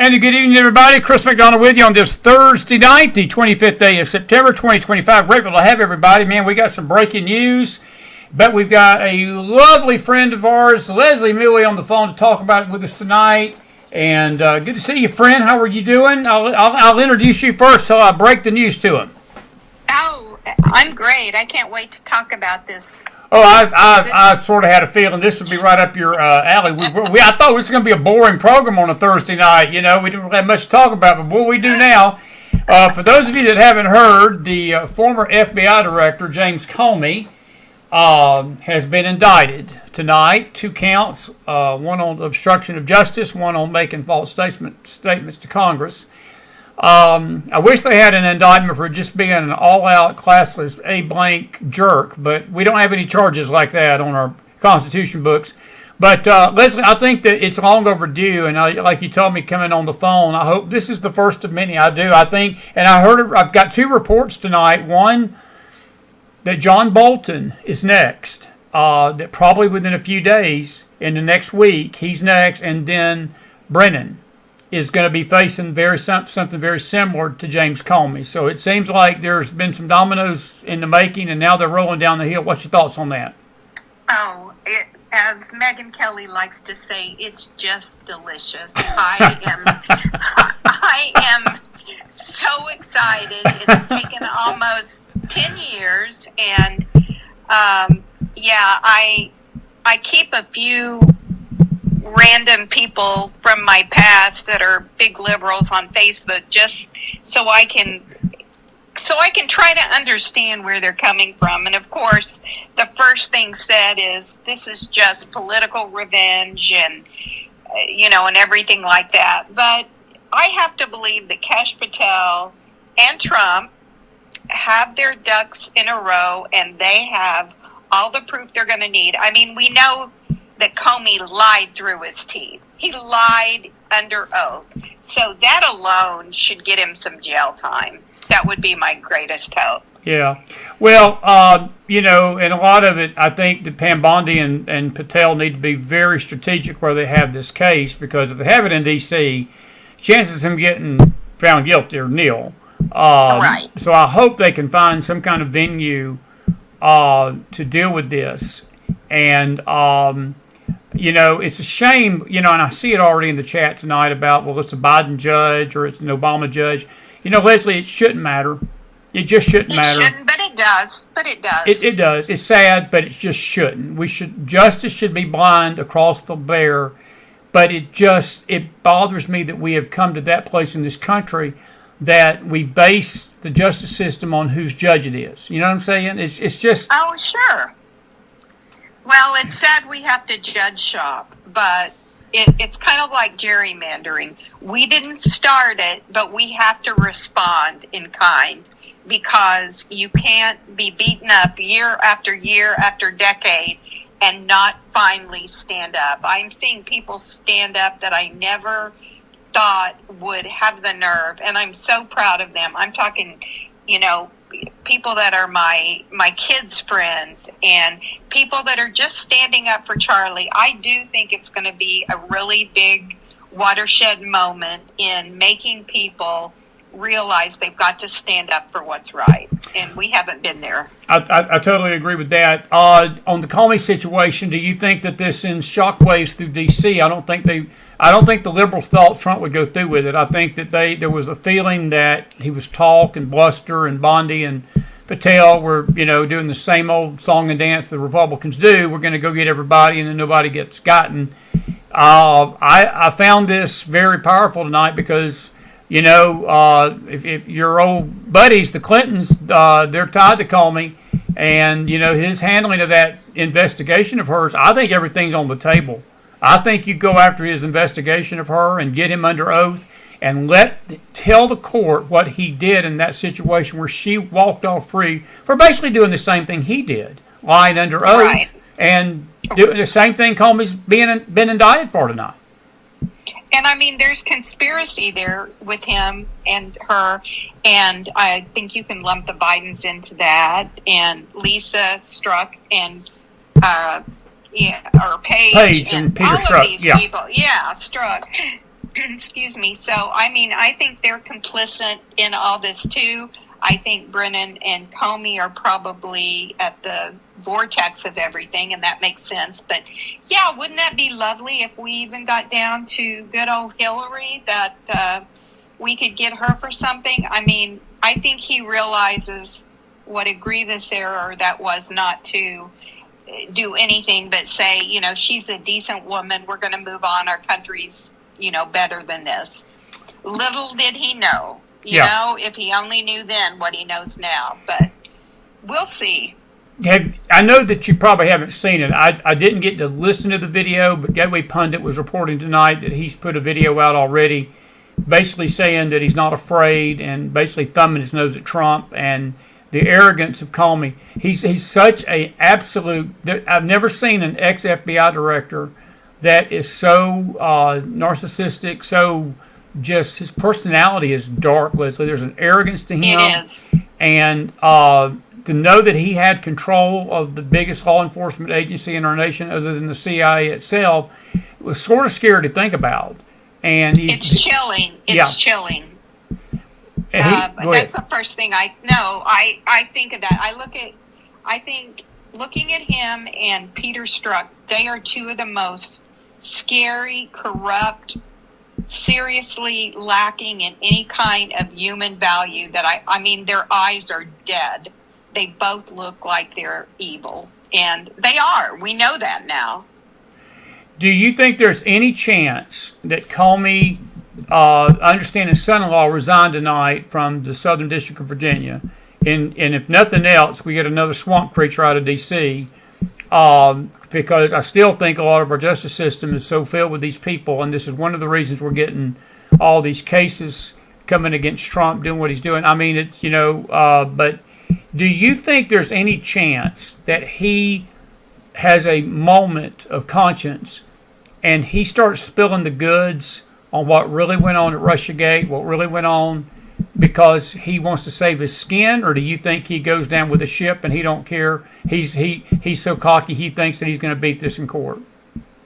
And good evening, everybody. Chris McDonald with you on this Thursday night, the 25th day of September, 2025. Grateful to have everybody. Man, we got some breaking news, but we've got a lovely friend of ours, Leslie Muley, on the phone to talk about it with us tonight. And good to see you, friend. How are you doing? I'll introduce you first till I break the news to him. Oh, I'm great. I can't wait to talk about this. Oh, I sort of had a feeling this would be right up your alley. I thought it was going to be a boring program on a Thursday night. You know, we didn't have much to talk about, but what we do now, for those of you that haven't heard, the former FBI director, James Comey, has been indicted tonight. 2 counts, one on obstruction of justice, one on making false statements to Congress. I wish they had an indictment for just being an all-out, classless, A-blank jerk, but we don't have any charges like that on our Constitution books. But, Leslie, I think that it's long overdue, and like you told me coming on the phone, I hope this is the first of many. I do. I think, and I've got 2 reports tonight. One, that John Bolton is next, that probably within a few days, in the next week, he's next, and then Brennan is going to be facing something very similar to James Comey. So it seems like there's been some dominoes in the making, and now they're rolling down the hill. What's your thoughts on that? Oh, as Megyn Kelly likes to say, it's just delicious. I am so excited. It's taken almost 10 years, and I keep a few random people from my past that are big liberals on Facebook just so I can try to understand where they're coming from. And of course, the first thing said is this is just political revenge and and everything like that. But I have to believe that Kash Patel and Trump have their ducks in a row, and they have all the proof they're going to need. I mean, we know that Comey lied through his teeth. He lied under oath. So that alone should get him some jail time. That would be my greatest hope. Yeah. Well, and a lot of it, I think that Pam Bondi and Patel need to be very strategic where they have this case, because if they have it in D.C., chances of him getting found guilty are nil. Right. So I hope they can find some kind of venue to deal with this. And it's a shame, and I see it already in the chat tonight about, well, it's a Biden judge or it's an Obama judge. Leslie, it shouldn't matter. It just shouldn't matter. It shouldn't, but it does. It does. It's sad, but it just shouldn't. Justice should be blind across the bear, but it bothers me that we have come to that place in this country that we base the justice system on whose judge it is. You know what I'm saying? It's just... Oh, sure. Well, it's sad we have to judge shop, but it's kind of like gerrymandering. We didn't start it, but we have to respond in kind, because you can't be beaten up year after year after decade and not finally stand up. I'm seeing people stand up that I never thought would have the nerve, and I'm so proud of them. I'm talking, people that are my kids' friends and people that are just standing up for Charlie. I do think it's going to be a really big watershed moment in making people realize they've got to stand up for what's right, and we haven't been there. I totally agree with that. On the Comey situation, do you think that this sends shockwaves through D.C.? I don't think the liberals thought Trump would go through with it. I think that there was a feeling that he was talk and bluster, and Bondi and Patel were, doing the same old song and dance the Republicans do. We're going to go get everybody, and then nobody gets gotten. I found this very powerful tonight because, if your old buddies, the Clintons, they're tied to Comey, and, his handling of that investigation of hers, I think everything's on the table. I think you go after his investigation of her and get him under oath and tell the court what he did in that situation where she walked off free for basically doing the same thing he did, lying under oath, right, and doing the same thing Comey's been indicted for tonight. And I mean, there's conspiracy there with him and her, and I think you can lump the Bidens into that, and Lisa Strzok and or Paige and Peter all Strzok, of these people. Yeah, Strzok. excuse me. So, I mean, I think they're complicit in all this too. I think Brennan and Comey are probably at the vortex of everything, and that makes sense. But yeah, wouldn't that be lovely if we even got down to good old Hillary, that we could get her for something? I mean, I think he realizes what a grievous error that was not to do anything but say, you know, she's a decent woman. We're going to move on. Our country's, you know, better than this. Little did he know, you know, if he only knew then what he knows now. But we'll see. I know that you probably haven't seen it. I didn't get to listen to the video, but Gateway Pundit was reporting tonight that he's put a video out already basically saying that he's not afraid and basically thumbing his nose at Trump and the arrogance of Comey. He's such a absolute... I've never seen an ex-FBI director that is so narcissistic, so just... His personality is dark, Leslie. There's an arrogance to him. It is. And to know that he had control of the biggest law enforcement agency in our nation other than the CIA itself was sort of scary to think about. And it's chilling. It's chilling. But that's the first thing I think of that. I think looking at him and Peter Strzok, they are two of the most scary, corrupt, seriously lacking in any kind of human value that I mean, their eyes are dead. They both look like they're evil. And they are. We know that now. Do you think there's any chance that Comey, I understand his son-in-law resigned tonight from the Southern District of Virginia, and if nothing else, we get another swamp creature out of D.C., because I still think a lot of our justice system is so filled with these people, and this is one of the reasons we're getting all these cases coming against Trump doing what he's doing. I mean, it's, you know, but do you think there's any chance that he has a moment of conscience and he starts spilling the goods on what really went on at Russiagate, what really went on because he wants to save his skin? Or do you think he goes down with the ship and he don't care? He's so cocky he thinks that he's going to beat this in court.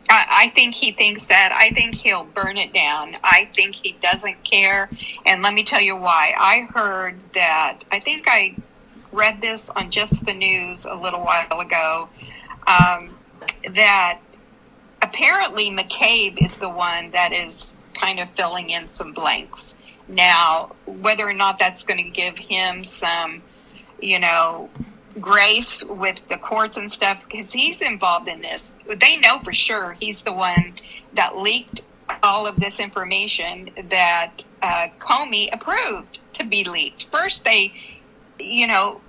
I think he thinks that. I think he'll burn it down. I think he doesn't care. And let me tell you why. I heard that, I think I read this on Just the News a little while ago, that apparently McCabe is the one that is kind of filling in some blanks. Now, whether or not that's going to give him some, you know, grace with the courts and stuff, because he's involved in this. They know for sure he's the one that leaked all of this information that Comey approved to be leaked. First, they, you know,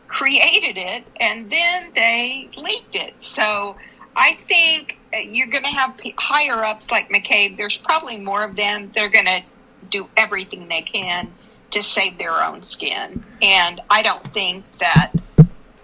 created it, and then they leaked it. So I think you're going to have higher ups like McCabe. There's probably more of them. They're going to do everything they can to save their own skin. And I don't think that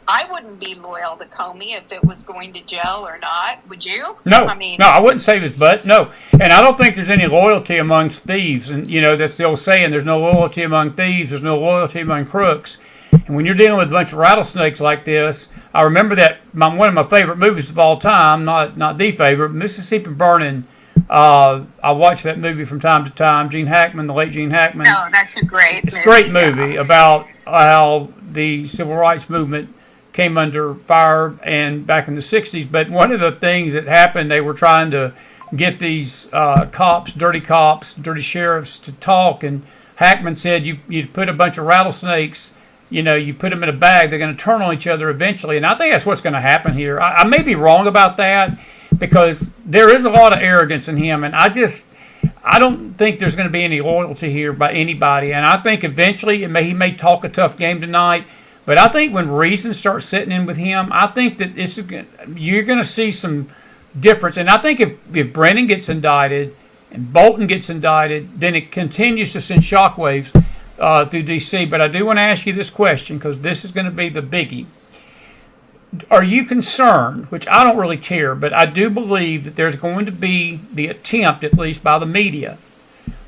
I wouldn't be loyal to Comey if it was going to jail or not. Would you? No, I wouldn't save his butt. No. And I don't think there's any loyalty amongst thieves. And, you know, that's the old saying, there's no loyalty among thieves. There's no loyalty among crooks. And when you're dealing with a bunch of rattlesnakes like this, I remember that one of my favorite movies of all time, not the favorite, Mississippi Burning. I watch that movie from time to time. Gene Hackman, the late Gene Hackman. No, that's a great movie. It's a great movie about how the civil rights movement came under fire and back in the 60s. But one of the things that happened, they were trying to get these dirty sheriffs to talk. And Hackman said, you put a bunch of rattlesnakes, you know, you put them in a bag, they're going to turn on each other eventually. And I think that's what's going to happen here. I may be wrong about that because there is a lot of arrogance in him. And I don't think there's going to be any loyalty here by anybody. And I think eventually he may talk a tough game tonight. But I think when reason starts sitting in with him, I think that you're going to see some difference. And I think if Brennan gets indicted and Bolton gets indicted, then it continues to send shockwaves through D.C. But I do want to ask you this question because this is going to be the biggie. Are you concerned, which I don't really care, but I do believe that there's going to be the attempt, at least by the media,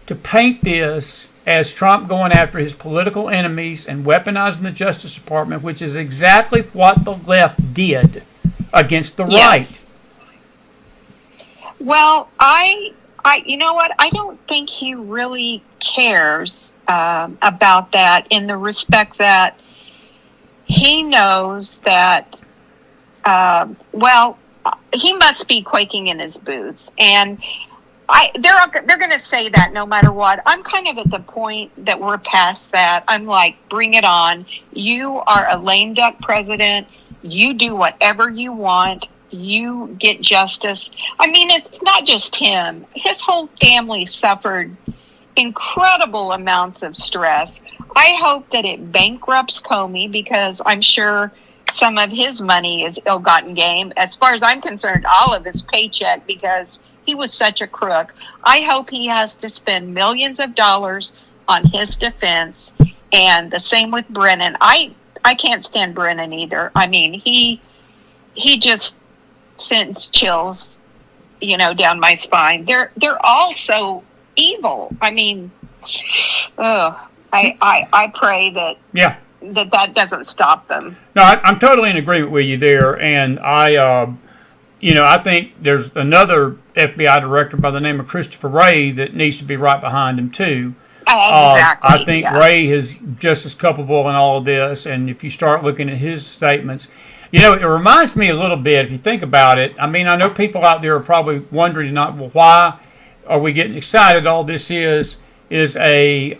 to paint this as Trump going after his political enemies and weaponizing the Justice Department, which is exactly what the left did against the right. Well, I you know what? I don't think he really cares about that, in the respect that he knows that, he must be quaking in his boots. And they're going to say that no matter what. I'm kind of at the point that we're past that. I'm like, bring it on. You are a lame duck president. You do whatever you want. You get justice. I mean, it's not just him. His whole family suffered incredible amounts of stress. I hope that it bankrupts Comey, because I'm sure some of his money is ill-gotten gain. As far as I'm concerned, all of his paycheck, because he was such a crook. I hope he has to spend millions of dollars on his defense. And the same with Brennan. I can't stand Brennan either. I mean, he just sends chills, down my spine. They're all so evil. I mean, I pray that that doesn't stop them. No, I'm totally in agreement with you there, and I think there's another FBI director by the name of Christopher Wray that needs to be right behind him too. Exactly. I think Wray is just as culpable in all of this, and if you start looking at his statements, it reminds me a little bit, if you think about it. I mean, I know people out there are probably wondering, why are we getting excited? All this is a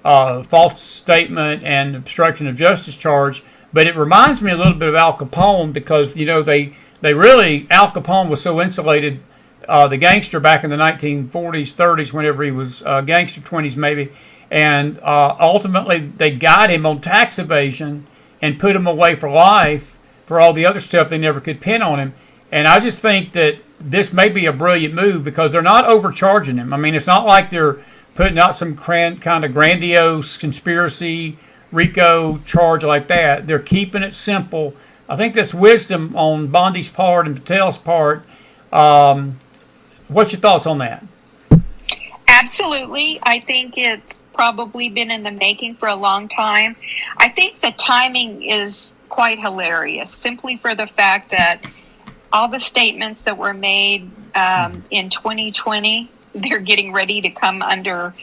false statement and obstruction of justice charge. But it reminds me a little bit of Al Capone, because, they really, Al Capone was so insulated, the gangster back in the 1940s, 30s, whenever he was gangster, 20s maybe. And ultimately, they got him on tax evasion and put him away for life for all the other stuff they never could pin on him. And I just think that this may be a brilliant move, because they're not overcharging him. I mean, it's not like they're putting out some kind of grandiose conspiracy RICO charge like that. They're keeping it simple. I think that's wisdom on Bondi's part and Patel's part. What's your thoughts on that? Absolutely. I think it's probably been in the making for a long time. I think the timing is quite hilarious, simply for the fact that all the statements that were made in 2020, they're getting ready to come under,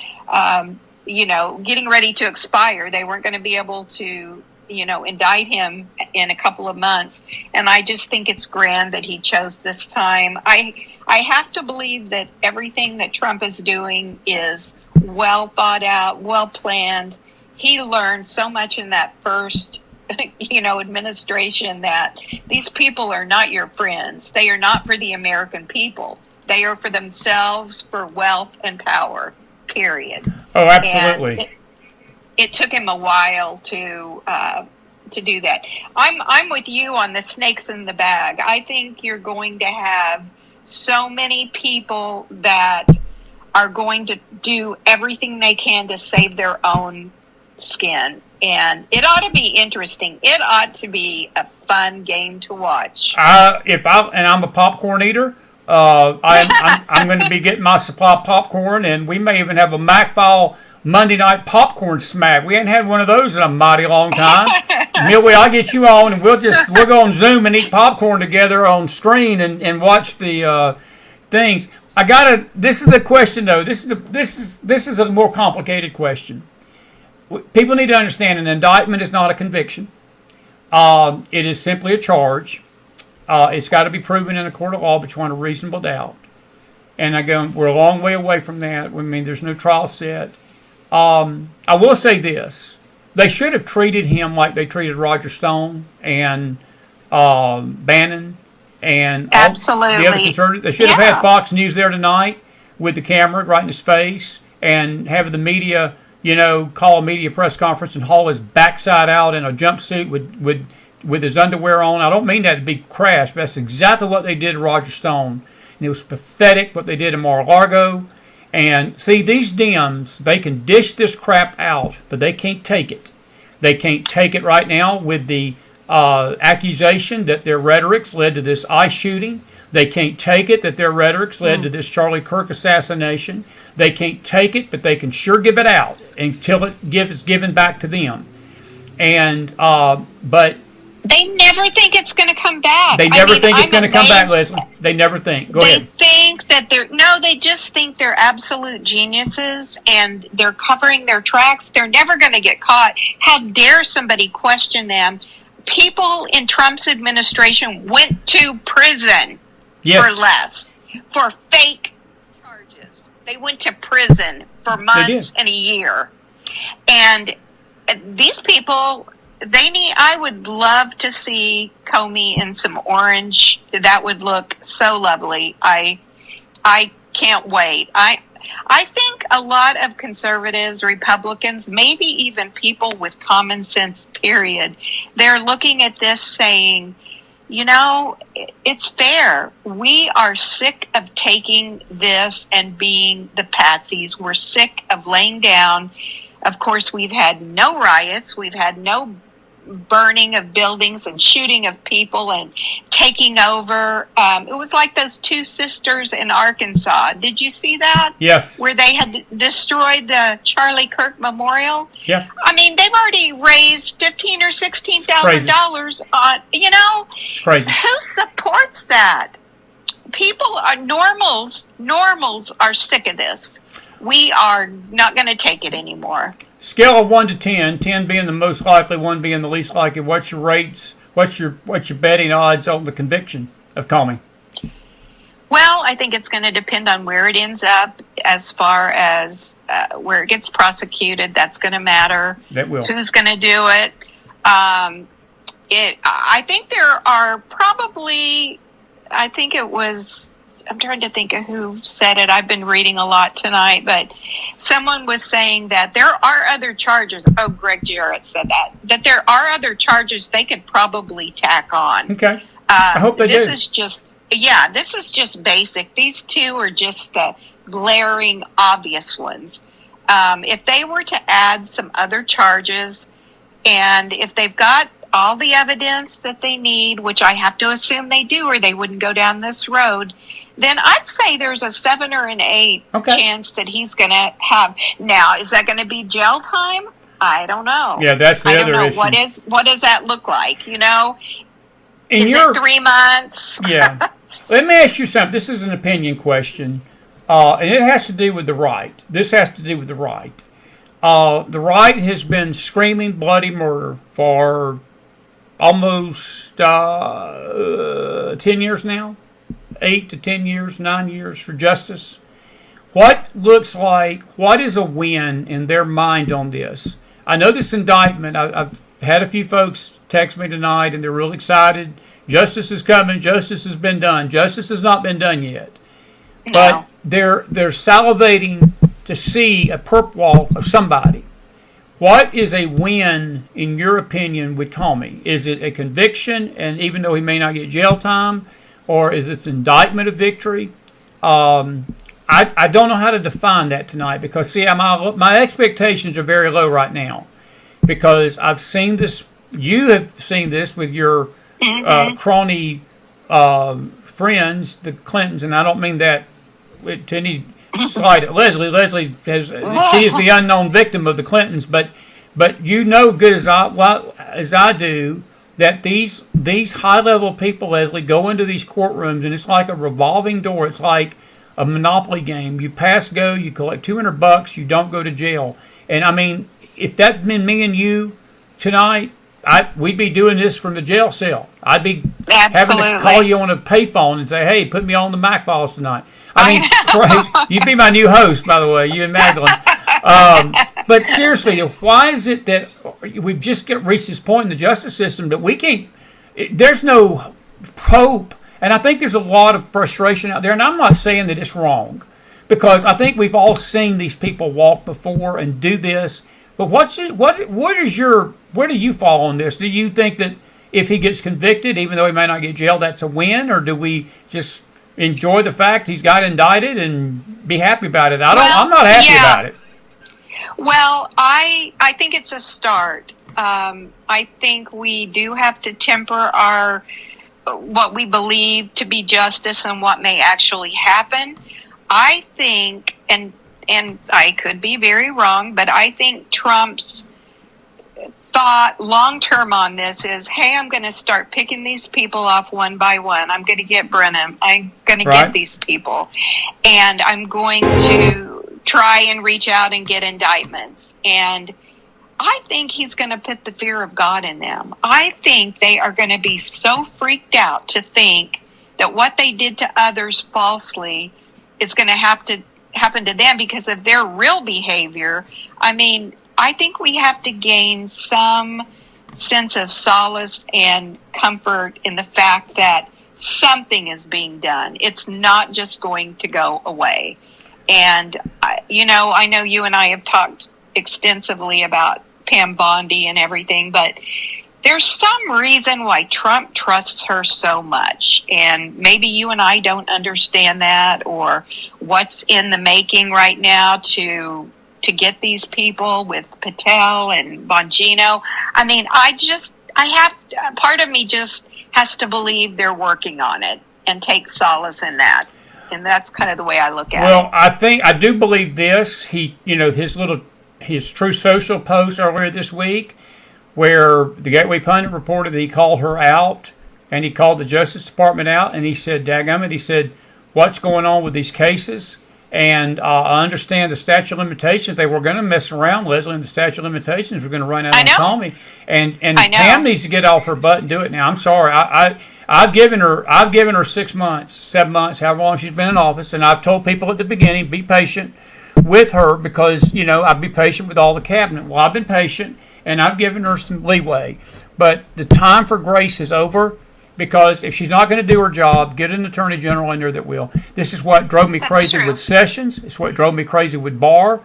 getting ready to expire. They weren't going to be able to, indict him in a couple of months. And I just think it's grand that he chose this time. I have to believe that everything that Trump is doing is well thought out, well planned. He learned so much in that first, administration, that these people are not your friends. They are not for the American people. They are for themselves, for wealth and power, period. Oh, absolutely. It took him a while to do that. I'm with you on the snakes in the bag. I think you're going to have so many people that are going to do everything they can to save their own skin. And it ought to be interesting. It ought to be a fun game to watch. I'm a popcorn eater. I'm going to be getting my supply of popcorn, and we may even have a McFile Monday night popcorn smack. We ain't had one of those in a mighty long time. Millie, I'll get you on, and we'll go on Zoom and eat popcorn together on screen and watch the things. This is the question though. This is a more complicated question. People need to understand an indictment is not a conviction. It is simply a charge. It's got to be proven in a court of law beyond a reasonable doubt. And we're a long way away from that. I mean, there's no trial set. I will say this. They should have treated him like they treated Roger Stone and Bannon and absolutely the other conservatives. They should have had Fox News there tonight with the camera right in his face and have the media, call a media press conference and haul his backside out in a jumpsuit with his underwear on. I don't mean that to be crass, but that's exactly what they did to Roger Stone. And it was pathetic what they did to Mar-a-Lago. And see, these Dems, they can dish this crap out, but they can't take it. They can't take it right now with the accusation that their rhetorics led to this ICE shooting. They can't take it that their rhetorics led to this Charlie Kirk assassination. They can't take it, but they can sure give it out until it is given back to them. And but they never think it's going to come back. They never think it's going to come back, Leslie. They never think. Go ahead. They think that they just think they're absolute geniuses and they're covering their tracks. They're never going to get caught. How dare somebody question them? People in Trump's administration went to prison for less, for fake charges. They went to prison for months and a year. And these people, I would love to see Comey in some orange. That would look so lovely. I can't wait. I think a lot of conservatives, Republicans, maybe even people with common sense, period, they're looking at this saying, it's fair. We are sick of taking this and being the patsies. We're sick of laying down. Of course, we've had no riots. We've had no burning of buildings and shooting of people and taking over. It was like those two sisters in Arkansas. Did you see that? Yes. Where they had destroyed the Charlie Kirk Memorial. Yeah. I mean, they've already raised $15,000 or $16,000 on. It's crazy. Who supports that? People are normals. Normals are sick of this. We are not going to take it anymore. Scale of 1 to 10, 10 being the most likely, 1 being the least likely. What's your rates? What's your betting odds on the conviction of Comey? Well, I think it's going to depend on where it ends up. As far as where it gets prosecuted, that's going to matter. That will. Who's going to do it? I think there are probably. I think it was. I'm trying to think of who said it. I've been reading a lot tonight, but someone was saying that there are other charges. Oh, Greg Jarrett said that there are other charges they could probably tack on. Okay. I hope they do. This is just basic. These two are just the glaring, obvious ones. If they were to add some other charges, and if they've got all the evidence that they need, which I have to assume they do, or they wouldn't go down this road, then I'd say there's a 7 or an 8 chance that he's going to have. Now, is that going to be jail time? I don't know. Yeah, that's the other issue. What does that look like? Is it 3 months? Yeah. Let me ask you something. This is an opinion question, and it has to do with the right. This has to do with the right. The right has been screaming bloody murder for almost 10 years now. 8 to 10 years, 9 years for justice. What is a win in their mind on this? I know this indictment, I've had a few folks text me tonight and they're real excited. Justice is coming, justice has been done. Justice has not been done yet. No. But they're salivating to see a perp walk of somebody. What is a win, in your opinion, with Comey? Is it a conviction, and even though he may not get jail time, or is this indictment a victory? I don't know how to define that tonight because, see, my expectations are very low right now because I've seen this. You have seen this with your crony friends, the Clintons, and I don't mean that to any slight at Leslie. Leslie she is the unknown victim of the Clintons, but you know good as I do that these high-level people, Leslie, go into these courtrooms, and it's like a revolving door. It's like a Monopoly game. You pass go, you collect $200, you don't go to jail. And, I mean, if that been me and you tonight, we'd be doing this from the jail cell. I'd be having to call you on a payphone and say, hey, put me on the McFiles tonight. I mean, you'd be my new host, by the way, you and Magdalene. But seriously, why is it that we've just reached this point in the justice system that we can't, there's no hope. And I think there's a lot of frustration out there. And I'm not saying that it's wrong because I think we've all seen these people walk before and do this. But where do you fall on this? Do you think that if he gets convicted, even though he may not get jail, that's a win? Or do we just enjoy the fact he's got indicted and be happy about it? I'm not happy about it. Well, I think it's a start. I think we do have to temper our what we believe to be justice and what may actually happen. I think, and I could be very wrong, but I think Trump's thought long term on this is, hey, I'm going to start picking these people off one by one. I'm going to get Brennan. I'm going to get these people. And I'm going to try and reach out and get indictments. And I think he's going to put the fear of God in them. I think they are going to be so freaked out to think that what they did to others falsely is going to happen to them because of their real behavior. I mean, I think we have to gain some sense of solace and comfort in the fact that something is being done. It's not just going to go away. And, I know you and I have talked extensively about Pam Bondi and everything, but there's some reason why Trump trusts her so much. And maybe you and I don't understand that, or what's in the making right now to get these people with Patel and Bongino. I mean, part of me just has to believe they're working on it and take solace in that. And that's kind of the way I look at it. Well, I do believe this. His True Social post earlier this week, where the Gateway Pundit reported that he called her out, and he called the Justice Department out, and he said, dadgummit, he said, what's going on with these cases? And I understand the statute of limitations. They were going to mess around, Leslie, and the statute of limitations were going to run out on Comey. And Pam needs to get off her butt and do it now. I'm sorry. I've given her 6 months, 7 months, however long she's been in office, and I've told people at the beginning, be patient with her because, I'd be patient with all the cabinet. Well, I've been patient, and I've given her some leeway. But the time for grace is over, because if she's not going to do her job, get an attorney general in there that will. This is what drove me crazy with Sessions. It's what drove me crazy with Barr.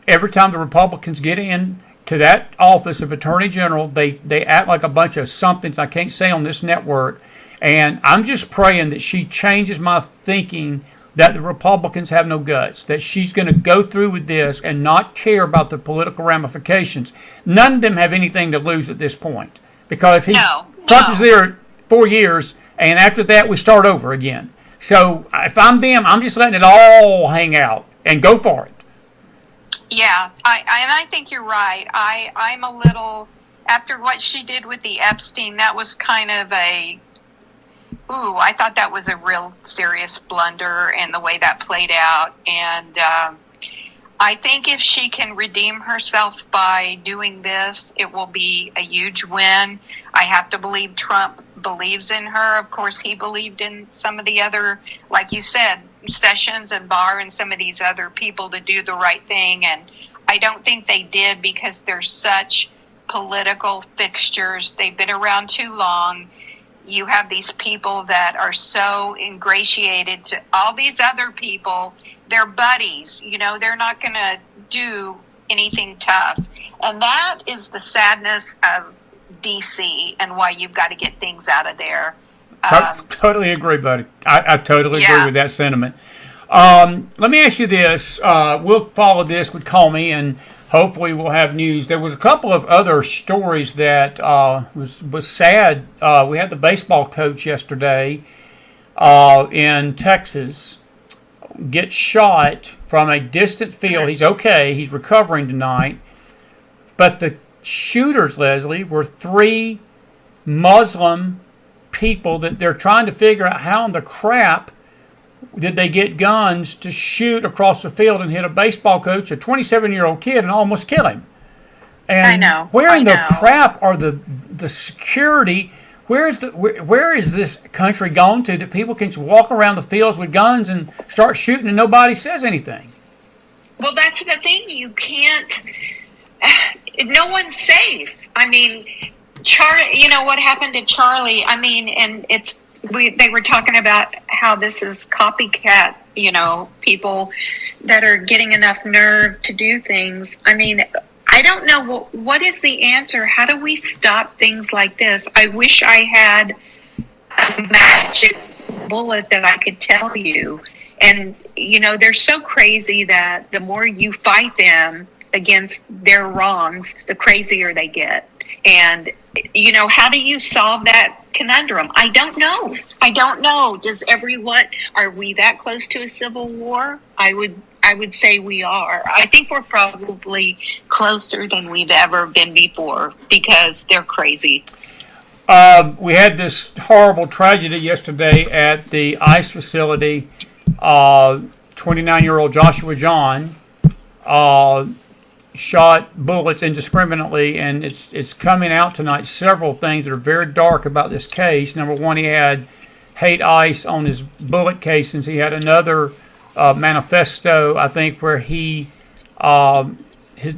Every time the Republicans get in to that office of attorney general, they act like a bunch of somethings I can't say on this network. And I'm just praying that she changes my thinking that the Republicans have no guts, that she's going to go through with this and not care about the political ramifications. None of them have anything to lose at this point, because Trump is there 4 years, and after that we start over again. So if I'm them, I'm just letting it all hang out and go for it. Yeah, I think you're right. I'm a little, after what she did with the Epstein, that was kind of I thought that was a real serious blunder, and the way that played out. And I think if she can redeem herself by doing this, it will be a huge win. I have to believe Trump believes in her. Of course, he believed in some of the other, like you said, Sessions and Barr and some of these other people to do the right thing. And I don't think they did, because they're such political fixtures. They've been around too long. You have these people that are so ingratiated to all these other people. They're buddies. They're not going to do anything tough. And that is the sadness of D.C. and why you've got to get things out of there. Totally agree, buddy. I totally agree with that sentiment. Let me ask you this. We'll follow this with Comey, and hopefully we'll have news. There was a couple of other stories that was sad. We had the baseball coach yesterday in Texas get shot from a distant field. He's okay. He's recovering tonight. But the shooters, Leslie, were 3 Muslim people that they're trying to figure out how in the crap did they get guns to shoot across the field and hit a baseball coach, a 27-year-old kid, and almost kill him. And I know. Where in the crap are the security? Where is this country gone to that people can walk around the fields with guns and start shooting and nobody says anything? Well, that's the thing. You can't. No one's safe. I mean, what happened to Charlie? I mean, and they were talking about how this is copycat, people that are getting enough nerve to do things. I mean, I don't know what is the answer. How do we stop things like this? I wish I had a magic bullet that I could tell you. And, they're so crazy that the more you fight them against their wrongs, the crazier they get. And, how do you solve that conundrum? I don't know. Are we that close to a civil war? I would I would say we are. I think we're probably closer than we've ever been before because they're crazy. We had this horrible tragedy yesterday at the ICE facility. 29-year-old Joshua John shot bullets indiscriminately, and it's coming out tonight. Several things that are very dark about this case. Number one, he had hate ICE on his bullet casings. He had another manifesto, I think, where the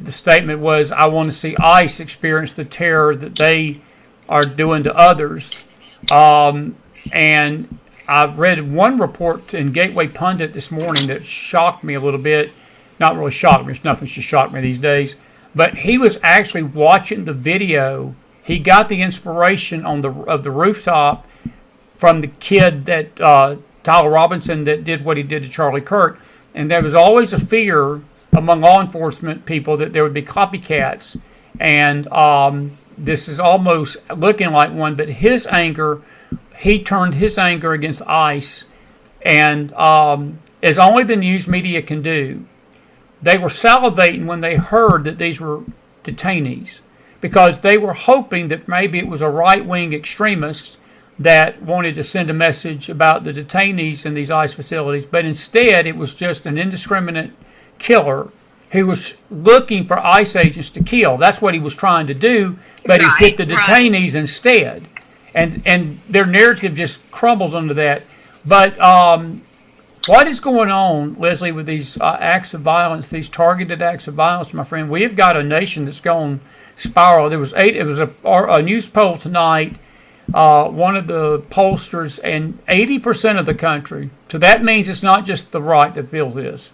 statement was, "I want to see ICE experience the terror that they are doing to others." And I've read one report in Gateway Pundit this morning that shocked me a little bit. Not really shocked me. It's nothing should shock me these days. But he was actually watching the video. He got the inspiration of the rooftop from the kid that Tyler Robinson that did what he did to Charlie Kirk. And there was always a fear among law enforcement people that there would be copycats. And this is almost looking like one. But his anger, he turned his anger against ICE. And as only the news media can do, they were salivating when they heard that these were detainees, because they were hoping that maybe it was a right-wing extremist that wanted to send a message about the detainees in these ICE facilities, but instead it was just an indiscriminate killer who was looking for ICE agents to kill. That's what he was trying to do, but he picked the detainees instead. And their narrative just crumbles under that. But what is going on, Leslie, with these acts of violence, these targeted acts of violence, my friend? We have got a nation that's gone spiral. It was a news poll tonight, one of the pollsters, and 80% of the country, so that means it's not just the right that feels this,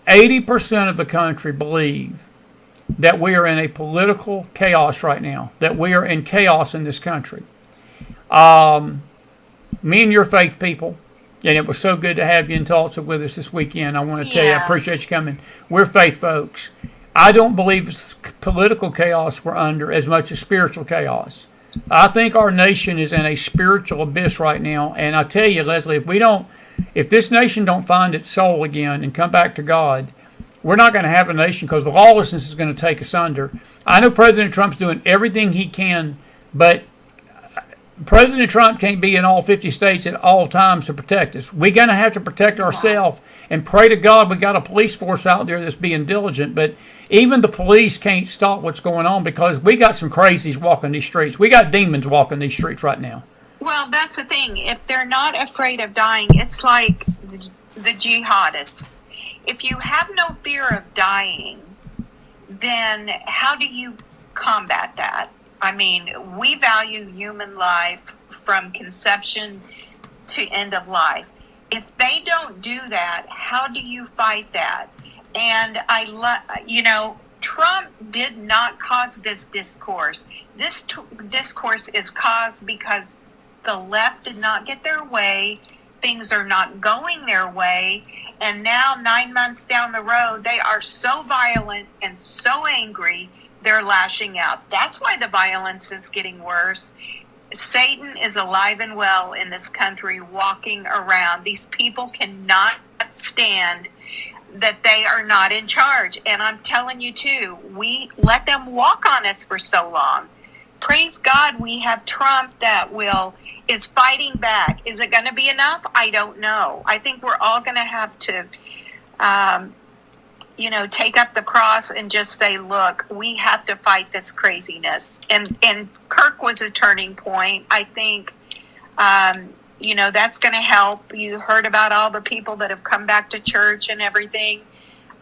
80% of the country believe that we are in a political chaos right now, that we are in chaos in this country. Me and your faith people, and it was so good to have you in Tulsa with us this weekend. I want to tell you, I appreciate you coming. We're faith folks. I don't believe it's political chaos we're under as much as spiritual chaos. I think our nation is in a spiritual abyss right now. And I tell you, Leslie, if this nation don't find its soul again and come back to God, we're not going to have a nation, because the lawlessness is going to take us under. I know President Trump's doing everything he can, but President Trump can't be in all 50 states at all times to protect us. We're going to have to protect ourselves and pray to God we got a police force out there that's being diligent. But even the police can't stop what's going on, because we got some crazies walking these streets. We got demons walking these streets right now. Well, that's the thing. If they're not afraid of dying, it's like the jihadists. If you have no fear of dying, then how do you combat that? I mean, we value human life from conception to end of life. If they don't do that, how do you fight that? And Trump did not cause this discourse. This discourse is caused because the left did not get their way. Things are not going their way. And now, 9 months down the road, they are so violent and so angry, they're lashing out. That's why the violence is getting worse. Satan is alive and well in this country, walking around. These people cannot stand that they are not in charge. And I'm telling you, too, we let them walk on us for so long. Praise God, we have Trump that is fighting back. Is it going to be enough? I don't know. I think we're all going to have to take up the cross and just say, look, we have to fight this craziness. And Kirk was a turning point. I think, that's going to help. You heard about all the people that have come back to church and everything.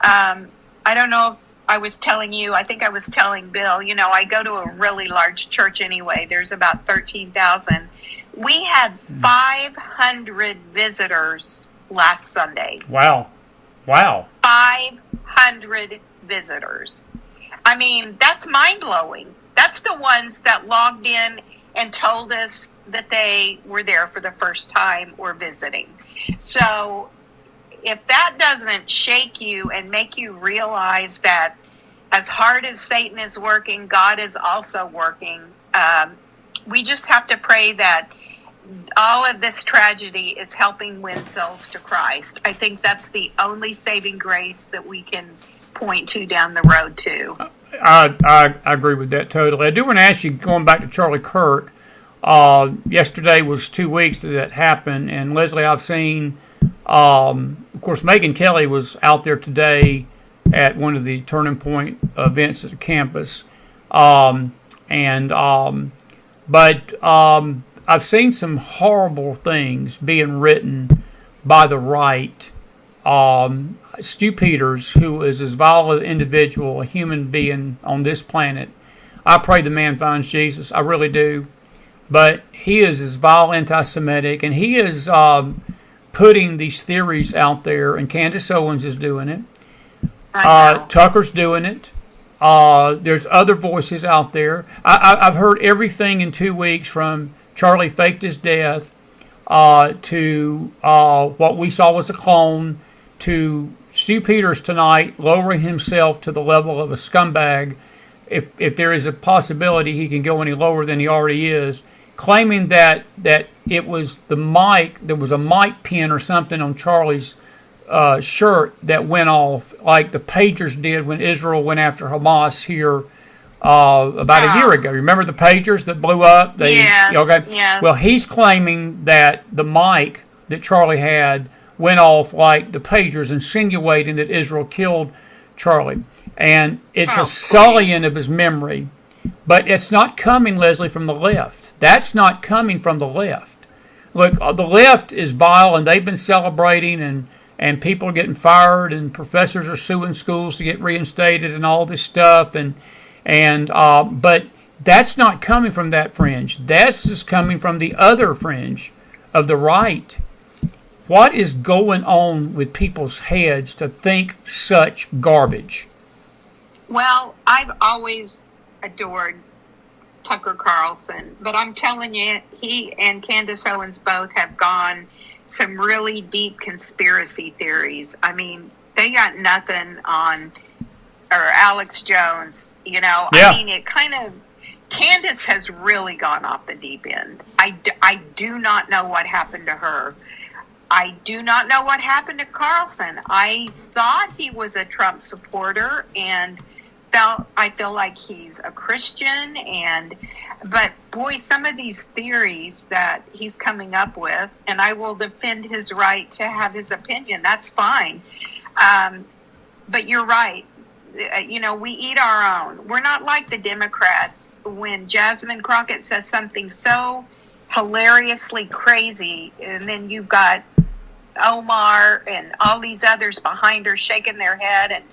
I don't know if I was telling you, I think I was telling Bill, I go to a really large church anyway. There's about 13,000. We had 500 visitors last Sunday. Wow. 500 visitors. I mean, that's mind-blowing. That's the ones that logged in and told us that they were there for the first time or visiting. So if that doesn't shake you and make you realize that as hard as Satan is working, God is also working, we just have to pray that all of this tragedy is helping win souls to Christ. I think that's the only saving grace that we can point to down the road too. I agree with that totally. I do want to ask you, going back to Charlie Kirk, yesterday was 2 weeks that happened, and Leslie, I've seen, of course, Megyn Kelly was out there today at one of the Turning Point events at the campus, but I've seen some horrible things being written by the right. Stu Peters, who is as vile an individual, a human being on this planet, I pray the man finds Jesus. I really do. But he is as vile anti-Semitic, and he is putting these theories out there, and Candace Owens is doing it. Tucker's doing it. There's other voices out there. I've heard everything in 2 weeks, from Charlie faked his death to what we saw was a clone, to Stu Peters tonight lowering himself to the level of a scumbag. If there is a possibility he can go any lower than he already is, claiming that it was the mic, there was a mic pin or something on Charlie's shirt that went off, like the pagers did when Israel went after Hamas here about a year ago. Remember the pagers that blew up? Yes. Okay. Yeah. Well, he's claiming that the mic that Charlie had went off like the pagers, insinuating that Israel killed Charlie. And it's a sullying of his memory. But it's not coming, Leslie, from the left. That's not coming from the left. Look, the left is vile, and they've been celebrating, and people are getting fired, and professors are suing schools to get reinstated and all this stuff. But that's not coming from that fringe. That's just coming from the other fringe of the right. What is going on with people's heads to think such garbage? Well, I've always adored Tucker Carlson, but I'm telling you, he and Candace Owens both have gone some really deep conspiracy theories. I mean, they got nothing on, or Alex Jones, you know. Yeah. I mean, it kind of, Candace has really gone off the deep end. I do not know what happened to her. I do not know what happened to Carlson. I thought he was a Trump supporter, and I feel like he's a Christian, but boy, some of these theories that he's coming up with, and I will defend his right to have his opinion. That's fine. But you're right. You know, we eat our own. We're not like the Democrats. When Jasmine Crockett says something so hilariously crazy, and then you've got Omar and all these others behind her shaking their head and,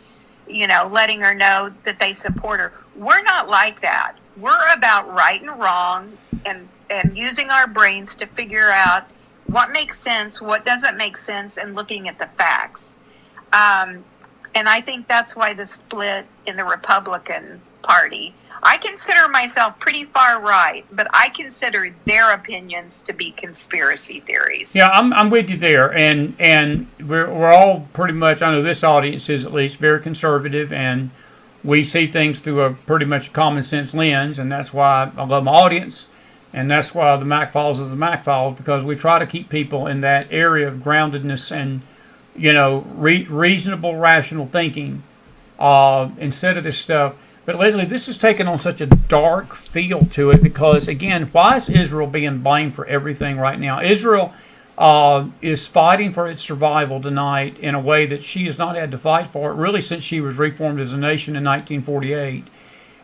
you know, letting her know that they support her. We're not like that. We're about right and wrong, and using our brains to figure out what makes sense, what doesn't make sense, and looking at the facts. And I think that's why the split in the Republican Party. I consider myself pretty far right, but I consider their opinions to be conspiracy theories. Yeah, I'm with you there, and we're all pretty much, I know this audience is at least very conservative, and we see things through a pretty much common sense lens, and that's why I love my audience, and that's why the McFiles is the McFiles, because we try to keep people in that area of groundedness and, you know, reasonable, rational thinking instead of this stuff. But Leslie, this has taken on such a dark feel to it because, again, why is Israel being blamed for everything right now? Israel is fighting for its survival tonight in a way that she has not had to fight for it really since she was reformed as a nation in 1948.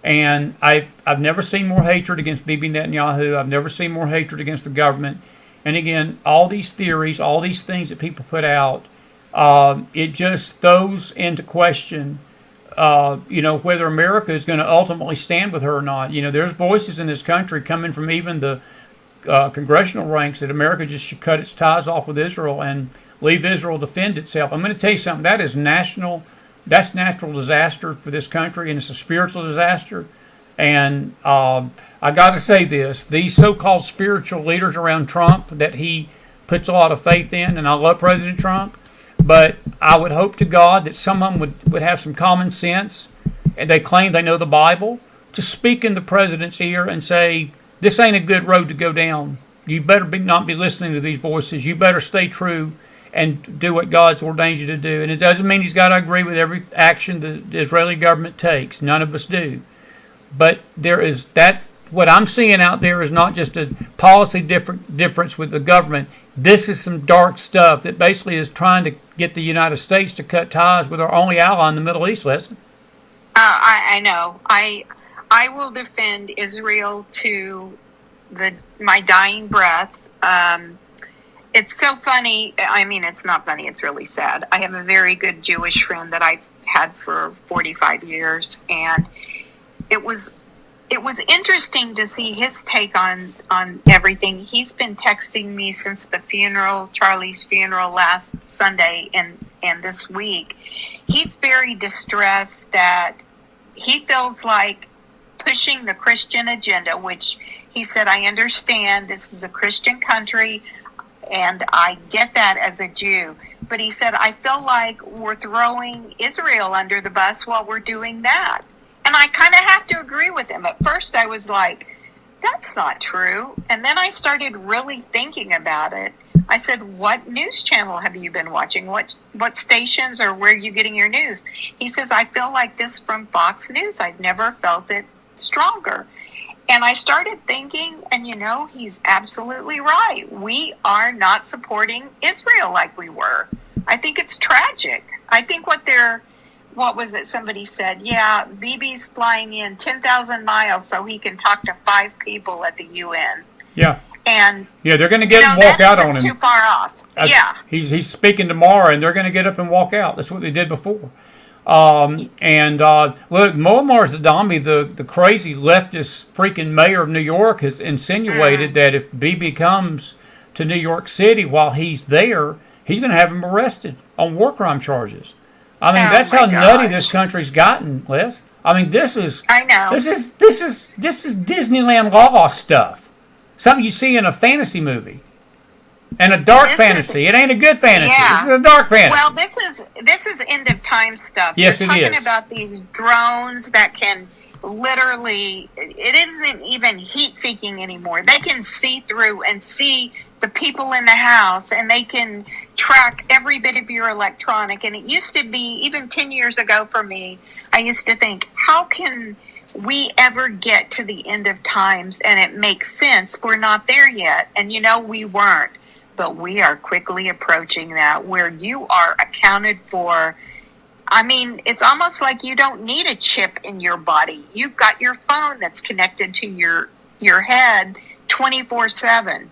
And I've never seen more hatred against Bibi Netanyahu. I've never seen more hatred against the government. And again, all these theories, all these things that people put out, it just throws into question you know, whether America is going to ultimately stand with her or not. You know, there's voices in this country coming from even the congressional ranks that America just should cut its ties off with Israel and leave Israel defend itself. I'm going to tell you something. That is natural disaster for this country, and it's a spiritual disaster. And I got to say this. These so-called spiritual leaders around Trump that he puts a lot of faith in, and I love President Trump, but I would hope to God that someone would have some common sense, and they claim they know the Bible, to speak in the president's ear and say, this ain't a good road to go down. You better not be listening to these voices. You better stay true and do what God's ordained you to do. And it doesn't mean he's got to agree with every action the Israeli government takes. None of us do. But there is that. What I'm seeing out there is not just a policy difference with the government. This is some dark stuff that basically is trying to get the United States to cut ties with our only ally in the Middle East, Leslie. I know. I will defend Israel to my dying breath. It's so funny. I mean, it's not funny. It's really sad. I have a very good Jewish friend that I've had for 45 years, and it was interesting to see his take on everything. He's been texting me since the funeral, Charlie's funeral last Sunday and this week. He's very distressed that he feels like pushing the Christian agenda, which he said, I understand this is a Christian country and I get that as a Jew. But he said, I feel like we're throwing Israel under the bus while we're doing that. And I kind of have to agree with him. At first I was like, that's not true. And then I started really thinking about it. I said, what news channel have you been watching? What stations or where are you getting your news? He says, I feel like this from Fox News. I've never felt it stronger. And I started thinking, and he's absolutely right. We are not supporting Israel like we were. I think it's tragic. I think what was it? Somebody said, yeah, Bibi's flying in 10,000 miles so he can talk to 5 people at the UN. Yeah. And they're going to get and walk out on him. Too far off. He's speaking tomorrow, and they're going to get up and walk out. That's what they did before. Look, Muammar Gaddafi, the crazy leftist freaking mayor of New York, has insinuated that if Bibi comes to New York City while he's there, he's going to have him arrested on war crime charges. I mean, that's how nutty this country's gotten, Les. I mean, this is Disneyland law stuff. Something you see in a fantasy movie. And a dark fantasy. It ain't a good fantasy. Yeah. This is a dark fantasy. Well, this is end of time stuff. Yes, They're talking about these drones that can literally, it isn't even heat seeking anymore. They can see through and see the people in the house, and they can track every bit of your electronic. And it used to be, even 10 years ago for me, I used to think, how can we ever get to the end of times and it makes sense? We're not there yet. And we weren't. But we are quickly approaching that, where you are accounted for. I mean, it's almost like you don't need a chip in your body. You've got your phone that's connected to your head 24/7.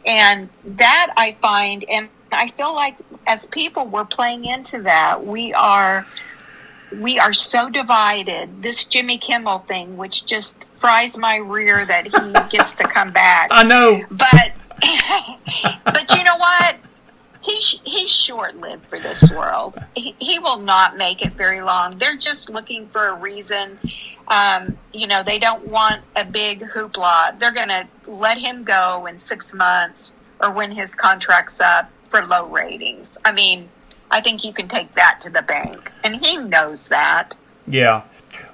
And that I find, and I feel like as people, we're playing into that. We are so divided. This Jimmy Kimmel thing, which just fries my rear that he gets to come back. I know. But you know what? He's short-lived for this world. He will not make it very long. They're just looking for a reason. They don't want a big hoopla. They're going to let him go in 6 months or when his contract's up for low ratings. I mean, I think you can take that to the bank, and he knows that. Yeah.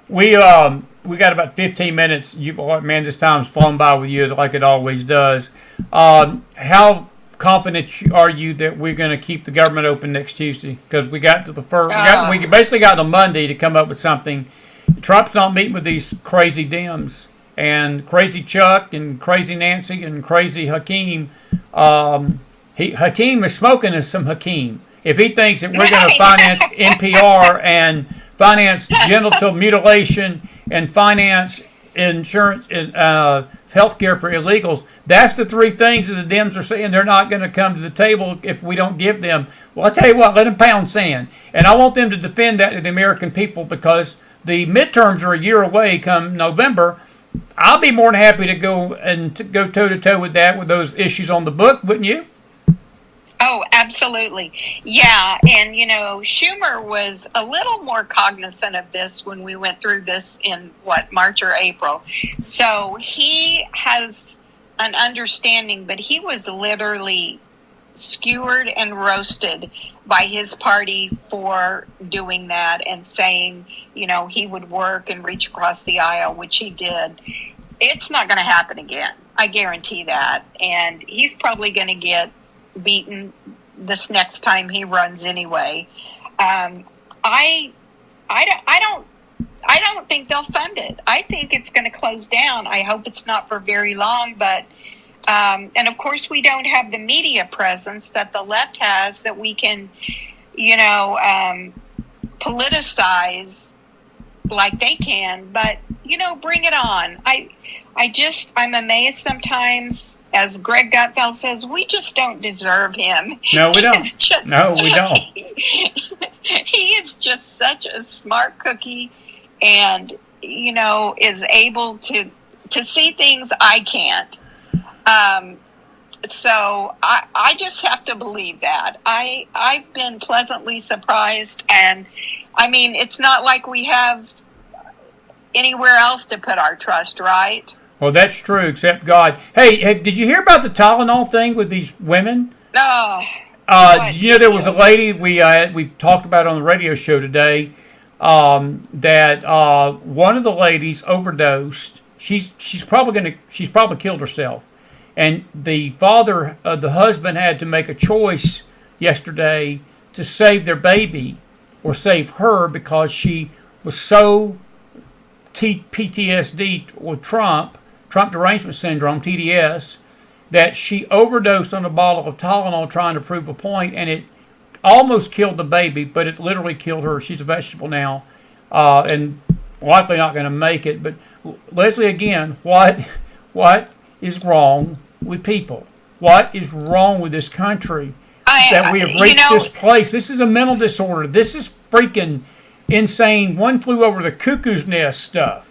We got about 15 minutes. Man, this time's flown by with you like it always does. How confident are you that we're going to keep the government open next Tuesday? Because we got to the first. We basically got to Monday to come up with something. Trump's not meeting with these crazy Dems and crazy Chuck and crazy Nancy and crazy Hakeem. Hakeem is smoking as some Hakeem. If he thinks that we're going to finance NPR and finance genital mutilation and finance insurance and health care for illegals, that's the 3 things that the Dems are saying they're not going to come to the table if we don't give them. Well, I tell you what, let them pound sand. And I want them to defend that to the American people, because the midterms are a year away come November. I'll be more than happy to go toe-to-toe with that, with those issues on the book, wouldn't you? Oh, absolutely. Yeah. And, Schumer was a little more cognizant of this when we went through this in, March or April. So he has an understanding, but he was literally skewered and roasted by his party for doing that and saying, he would work and reach across the aisle, which he did. it's not going to happen again. I guarantee that. And he's probably going to get beaten this next time he runs anyway. I don't think they'll fund it. I think it's going to close down. I hope it's not for very long, but and of course we don't have the media presence that the left has that we can, politicize like they can. But bring it on. I'm amazed sometimes. As Greg Gutfeld says, we just don't deserve him. No, we don't. No, we don't. He is just such a smart cookie, and is able to see things I can't. So I just have to believe that. I've been pleasantly surprised, and I mean, it's not like we have anywhere else to put our trust, right? Well, that's true, except God. Hey, did you hear about the Tylenol thing with these women? No. There was a lady we talked about on the radio show today that one of the ladies overdosed. She's probably killed herself, and the husband had to make a choice yesterday to save their baby or save her because she was so PTSD with Trump derangement syndrome, TDS, that she overdosed on a bottle of Tylenol trying to prove a point, and it almost killed the baby, but it literally killed her. She's a vegetable now, and likely not going to make it. But Leslie, again, what is wrong with people? What is wrong with this country that we have reached this place? This is a mental disorder. This is freaking insane. One flew over the cuckoo's nest stuff.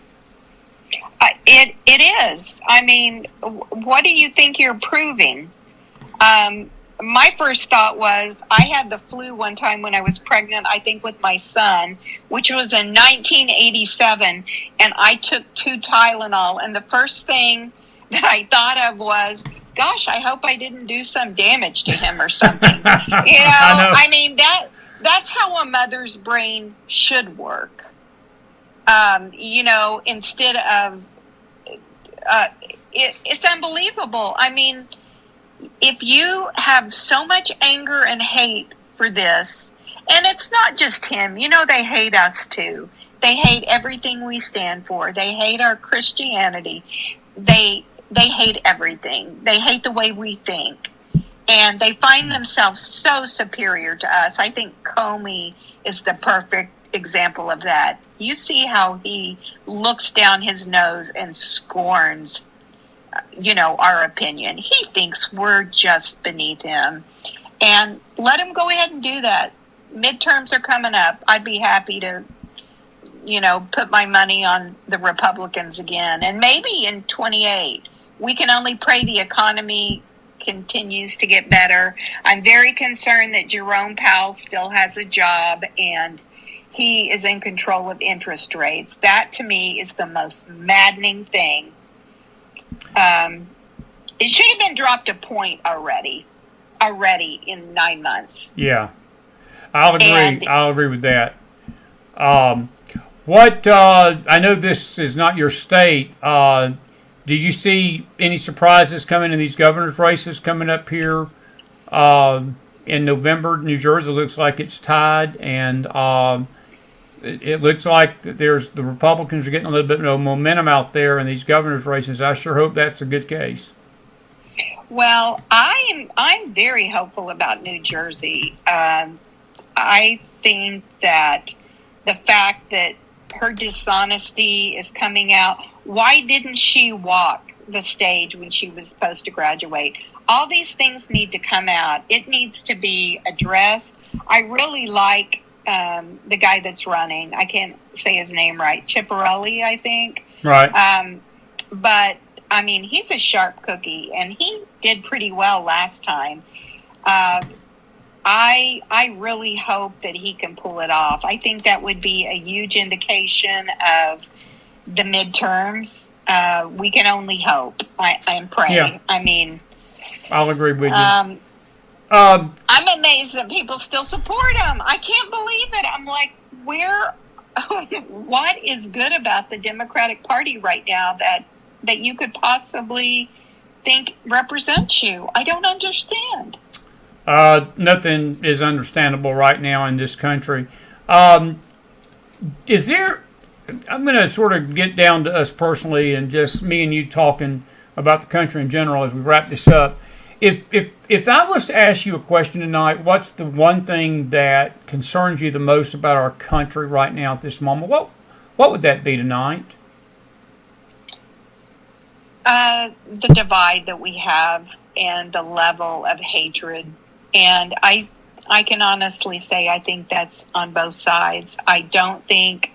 It is. I mean, what do you think you're proving? My first thought was I had the flu one time when I was pregnant, I think with my son, which was in 1987, and I took 2 Tylenol, and the first thing that I thought of was, gosh, I hope I didn't do some damage to him or something. I mean, that's how a mother's brain should work. Instead of it's unbelievable. I mean, if you have so much anger and hate for this, and it's not just him, they hate us too. They hate everything we stand for. They hate our Christianity. They hate everything. They hate the way we think. And they find themselves so superior to us. I think Comey is the perfect example of that. You see how he looks down his nose and scorns, our opinion. He thinks we're just beneath him. And let him go ahead and do that. Midterms are coming up. I'd be happy to, put my money on the Republicans again. And maybe in 28. We can only pray the economy continues to get better. I'm very concerned that Jerome Powell still has a job and he is in control of interest rates. That to me is the most maddening thing. It should have been dropped a point already in 9 months. Yeah, I'll agree with that. I know this is not your state. Do you see any surprises coming in these governor's races coming up here in November? New Jersey looks like it's tied, and it looks like that the Republicans are getting a little bit of momentum out there in these governor's races. I sure hope that's a good case. Well, I'm very hopeful about New Jersey. I think that the fact that her dishonesty is coming out. Why didn't she walk the stage when she was supposed to graduate? All these things need to come out. It needs to be addressed. I really like the guy that's running. I can't say his name right. Cipollone, I think. Right. But, I mean, he's a sharp cookie, and he did pretty well last time. I really hope that he can pull it off. I think that would be a huge indication of the midterms. We can only hope. I'm praying. Yeah. I mean, I'll agree with you. I'm amazed that people still support him. I can't believe it. I'm like, what is good about the Democratic Party right now that that you could possibly think represents you? I don't understand. Nothing is understandable right now in this country. Is there? I'm going to sort of get down to us personally, and just me and you talking about the country in general as we wrap this up. If I was to ask you a question tonight, what's the one thing that concerns you the most about our country right now at this moment? What would that be tonight? The divide that we have and the level of hatred. And I can honestly say I think that's on both sides. I don't think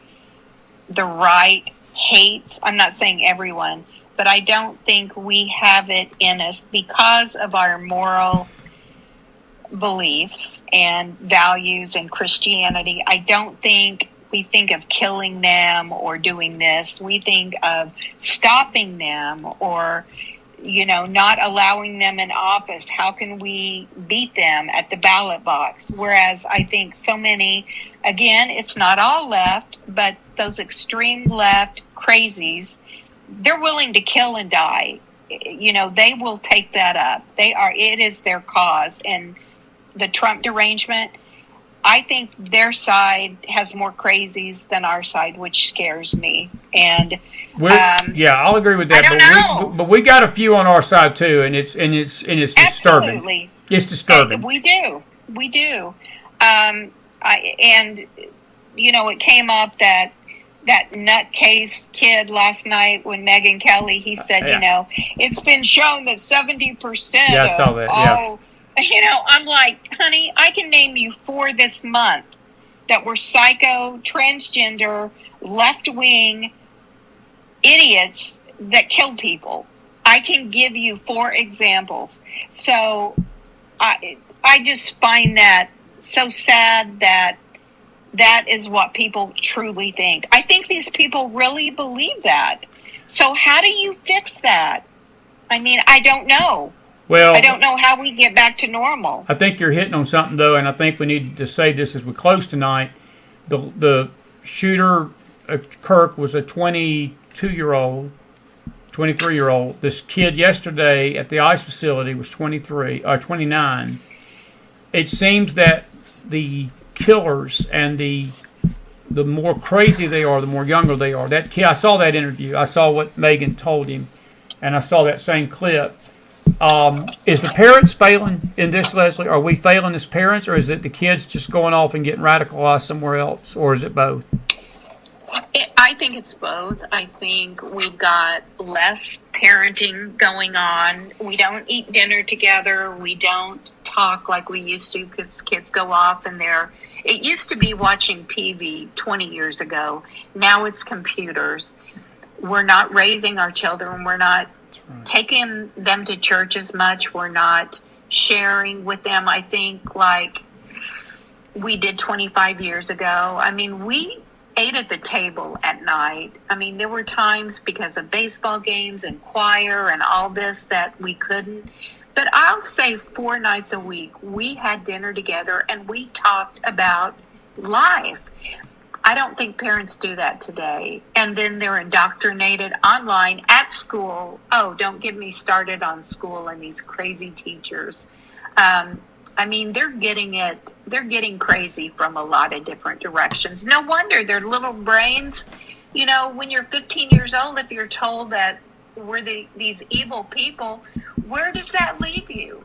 the right hates, I'm not saying everyone, but I don't think we have it in us because of our moral beliefs and values and Christianity. I don't think we think of killing them or doing this. We think of stopping them or, not allowing them in office. How can we beat them at the ballot box? Whereas I think so many, again, it's not all left, but those extreme left crazies, they're willing to kill and die. They will take that up. It is their cause. And the Trump derangement, I think their side has more crazies than our side, which scares me. And I'll agree with that. I don't know. But we got a few on our side too, and it's disturbing. Absolutely. It's disturbing. We do. It came up that nutcase kid last night when Megyn Kelly, he said, it's been shown that 70% I saw that. all, I'm like, honey, I can name you 4 this month that were psycho, transgender, left-wing idiots that killed people. I can give you 4 examples. So I just find that so sad that is what people truly think. I think these people really believe that. So how do you fix that? I mean, I don't know. Well, I don't know how we get back to normal. I think you're hitting on something, though, and I think we need to say this as we close tonight. The shooter, Kirk, was a 22-year-old, 23-year-old. This kid yesterday at the ICE facility was 29. It seems that the killers and the more crazy they are, the more younger they are. That kid, I saw that interview. I saw what Megyn told him, and I saw that same clip. Is the parents failing in this, Leslie? Are we failing as parents, or is it the kids just going off and getting radicalized somewhere else, or is it both? I think it's both. I think we've got less parenting going on. We don't eat dinner together. We don't talk like we used to because kids go off and it used to be watching TV 20 years ago. Now it's computers. We're not raising our children. We're not taking them to church as much. We're not sharing with them, I think, like we did 25 years ago. I mean, we ate at the table at night. I mean, there were times because of baseball games and choir and all this that we couldn't. But I'll say 4 nights a week, we had dinner together and we talked about life. I don't think parents do that today. And then they're indoctrinated online at school. Oh, don't get me started on school and these crazy teachers. I mean, they're getting crazy from a lot of different directions. No wonder their little brains, when you're 15 years old, if you're told that we're these evil people, where does that leave you?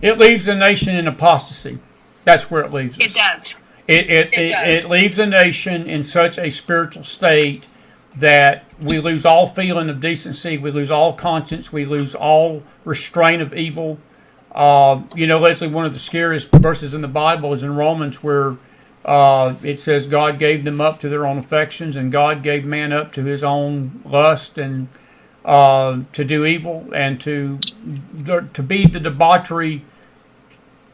It leaves the nation in apostasy. That's where it leaves us. It does. It leaves the nation in such a spiritual state that we lose all feeling of decency, we lose all conscience, we lose all restraint of evil. Leslie, one of the scariest verses in the Bible is in Romans where it says God gave them up to their own affections and God gave man up to his own lust and to do evil and to be the debauchery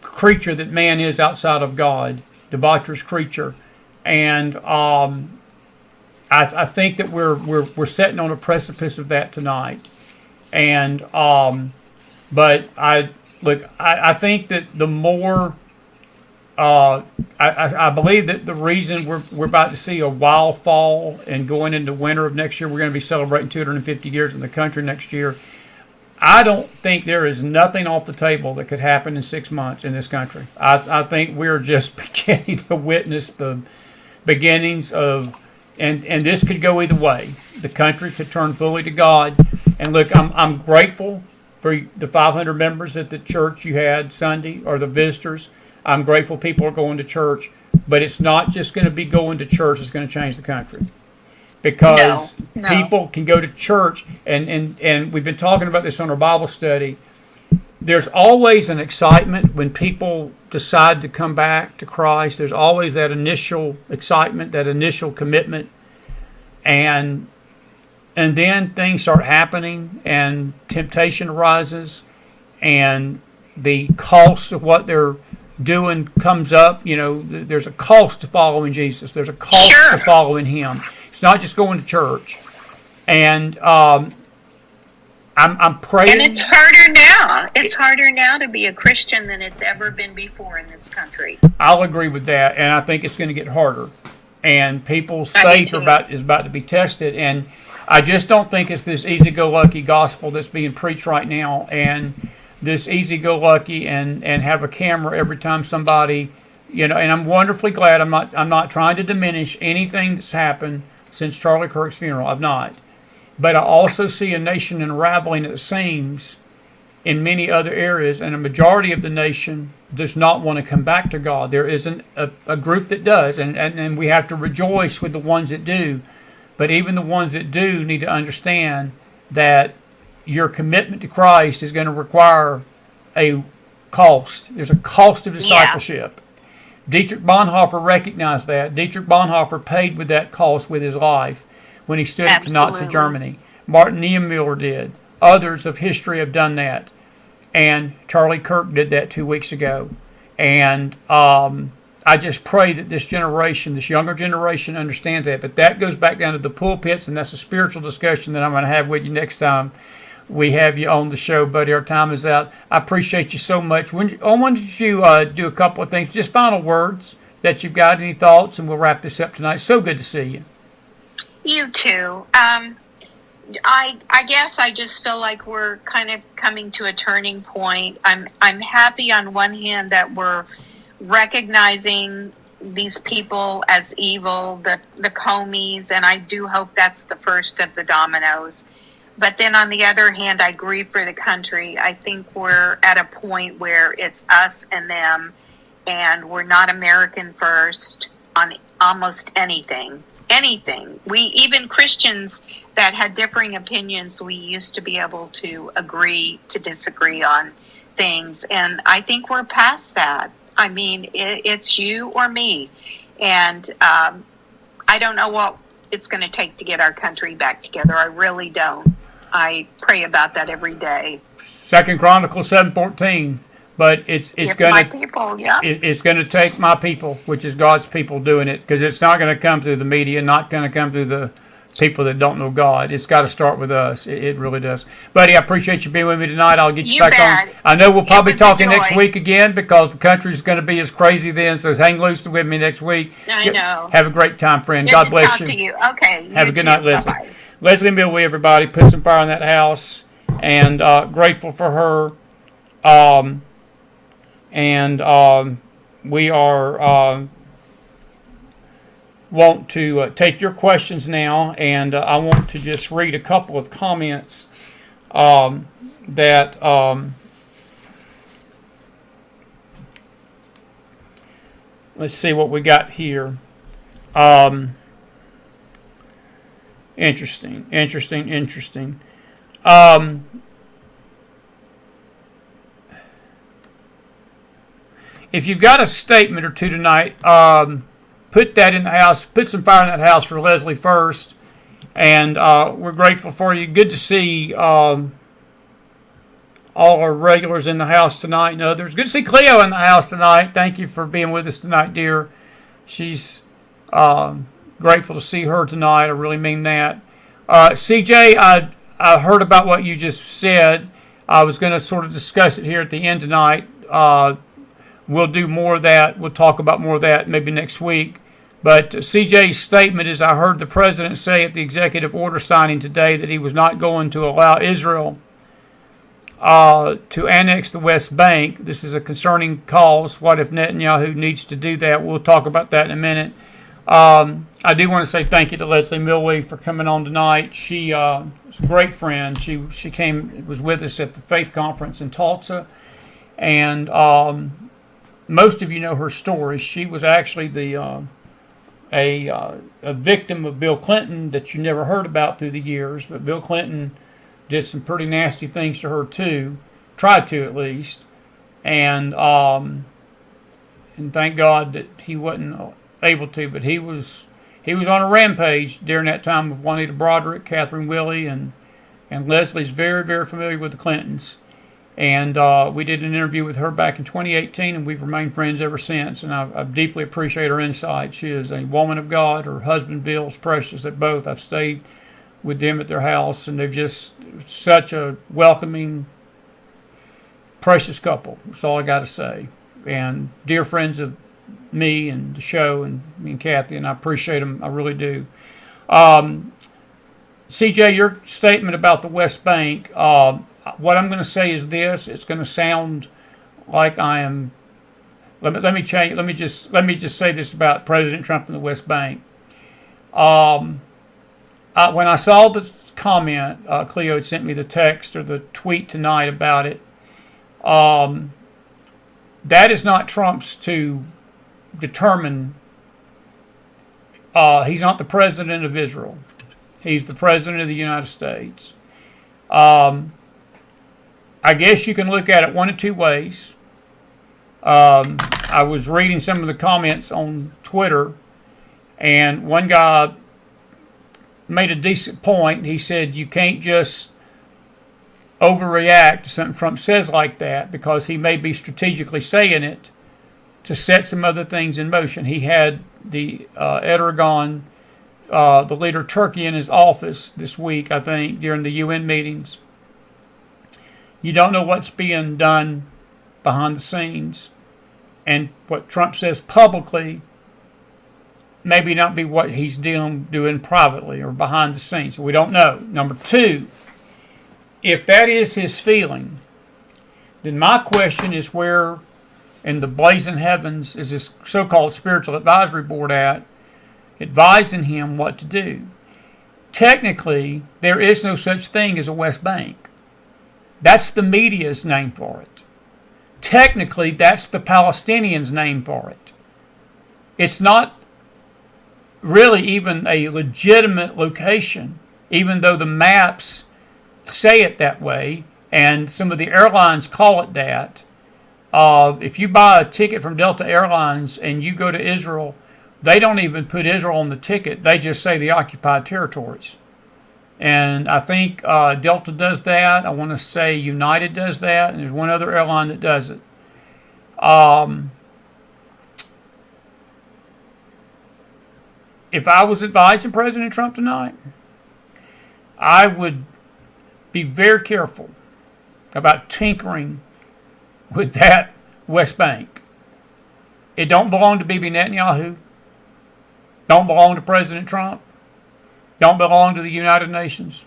creature that man is outside of God, debaucherous creature. And I think that we're sitting on a precipice of that tonight. And but I think that the more I believe that the reason we're about to see a wild fall and going into winter of next year, we're going to be celebrating 250 years in the country next year. I don't think there is nothing off the table that could happen in 6 months in this country. I think we're just beginning to witness the beginnings of, and this could go either way. The country could turn fully to God. And look, I'm grateful for the 500 members at the church you had Sunday, or the visitors. I'm grateful people are going to church, but it's not just going to be going to church that's going to change the country. Because people can go to church, and we've been talking about this on our Bible study. There's always an excitement when people decide to come back to Christ. There's always that initial excitement, that initial commitment, and then things start happening, and temptation arises, and the cost of what they're doing comes up. There's a cost to following Jesus. There's a cost to following Him. It's not just going to church. And I'm praying. And it's harder now. It's harder now to be a Christian than it's ever been before in this country. I'll agree with that, and I think it's going to get harder. And people's faith is about to be tested. And I just don't think it's this easy-go-lucky gospel that's being preached right now, and this easy-go-lucky and have a camera every time somebody, and I'm wonderfully glad. I'm not trying to diminish anything that's happened since Charlie Kirk's funeral. I'm not. But I also see a nation unraveling at the seams in many other areas, and a majority of the nation does not want to come back to God. There isn't a group that does, and we have to rejoice with the ones that do. But even the ones that do need to understand that your commitment to Christ is going to require a cost. There's a cost of discipleship. Dietrich Bonhoeffer recognized that. Dietrich Bonhoeffer paid with that cost with his life when he stood up to Nazi Germany. Martin Niemöller did. Others of history have done that. And Charlie Kirk did that 2 weeks ago. And I just pray that this generation, this younger generation, understands that. But that goes back down to the pulpits, and that's a spiritual discussion that I'm going to have with you next time we have you on the show, buddy. Our time is out. I appreciate you so much. I wanted you do a couple of things, just final words that you've got, any thoughts, and we'll wrap this up tonight. So good to see you. You too. I guess I just feel like we're kind of coming to a turning point. I'm happy on one hand that we're recognizing these people as evil, the Comeys, and I do hope that's the first of the dominoes. But then on the other hand, I grieve for the country. I think we're at a point where it's us and them, and we're not American first on almost anything. Anything. Even Christians that had differing opinions, we used to be able to agree to disagree on things. And I think we're past that. I mean, it's you or me. And I don't know what it's going to take to get our country back together. I really don't. I pray about that every day. 2 Chronicles 7:14. But it's going my people, yeah. It's going to take my people, which is God's people, doing it, because it's not going to come through the media, not going to come through the people that don't know God. It's got to start with us. It really does. Buddy, I appreciate you being with me tonight. I'll get you back on. I know we'll probably talk next week again, because the country's going to be as crazy then, so hang loose with me next week. I know. Have a great time, friend. God bless you. Talk to you. Okay. Have a good night, Leslie. Bye-bye. Leslie and Bill, everybody, put some fire in that house, and grateful for her. We are want to take your questions now, and I want to just read a couple of comments that let's see what we got here. Interesting. If you've got a statement or two tonight, put that in the house. Put some fire in that house for Leslie first. And we're grateful for you. Good to see all our regulars in the house tonight and others. Good to see Cleo in the house tonight. Thank you for being with us tonight, dear. She's grateful to see her tonight. I really mean that. CJ, I heard about what you just said. I was going to sort of discuss it here at the end tonight. we'll do more of that. We'll talk about more of that maybe next week. But CJ's statement is, I heard the president say at the executive order signing today that he was not going to allow Israel to annex the West Bank. This is a concerning cause. What if Netanyahu needs to do that? We'll talk about that in a minute. I do want to say thank you to Leslie Millway for coming on tonight. She was a great friend. She was with us at the Faith Conference in Tulsa, and most of you know her story. She was actually a victim of Bill Clinton that you never heard about through the years, but Bill Clinton did some pretty nasty things to her too, tried to at least, and thank God that he wasn't able to, but he was on a rampage during that time with Juanita Broderick, Catherine Willey, and Leslie's very, very familiar with the Clintons. And we did an interview with her back in 2018, and we've remained friends ever since. And I deeply appreciate her insight. She is a woman of God. Her husband, Bill, is precious at both. I've stayed with them at their house, and they're just such a welcoming, precious couple. That's all I got to say. And dear friends of me and the show, and me and Kathy, and I appreciate them. I really do. CJ, your statement about the West Bank, what I'm going to say is this. It's going to sound like I am. Let me change. Let me just say this about President Trump and the West Bank. When I saw the comment, Cleo had sent me the text or the tweet tonight about it. That is not Trump's to determine. He's not the president of Israel. He's the president of the United States. I guess you can look at it one of two ways. I was reading some of the comments on Twitter, and one guy made a decent point. He said you can't just overreact to something Trump says like that, because he may be strategically saying it to set some other things in motion. He had the Erdogan, the leader of Turkey, in his office this week, I think, during the UN meetings. You don't know what's being done behind the scenes. And what Trump says publicly maybe not be what he's doing privately or behind the scenes. We don't know. Number two, if that is his feeling, then my question is, where in the blazing heavens is this so-called spiritual advisory board at, advising him what to do? Technically, there is no such thing as a West Bank. That's the media's name for it. Technically, that's the Palestinians' name for it. It's not really even a legitimate location, even though the maps say it that way, and some of the airlines call it that. If you buy a ticket from Delta Airlines and you go to Israel, they don't even put Israel on the ticket. They just say the occupied territories. And I think Delta does that. I want to say United does that. And there's one other airline that does it. If I was advising President Trump tonight, I would be very careful about tinkering with that West Bank. It don't belong to Bibi Netanyahu. Don't belong to President Trump. Don't belong to the United Nations.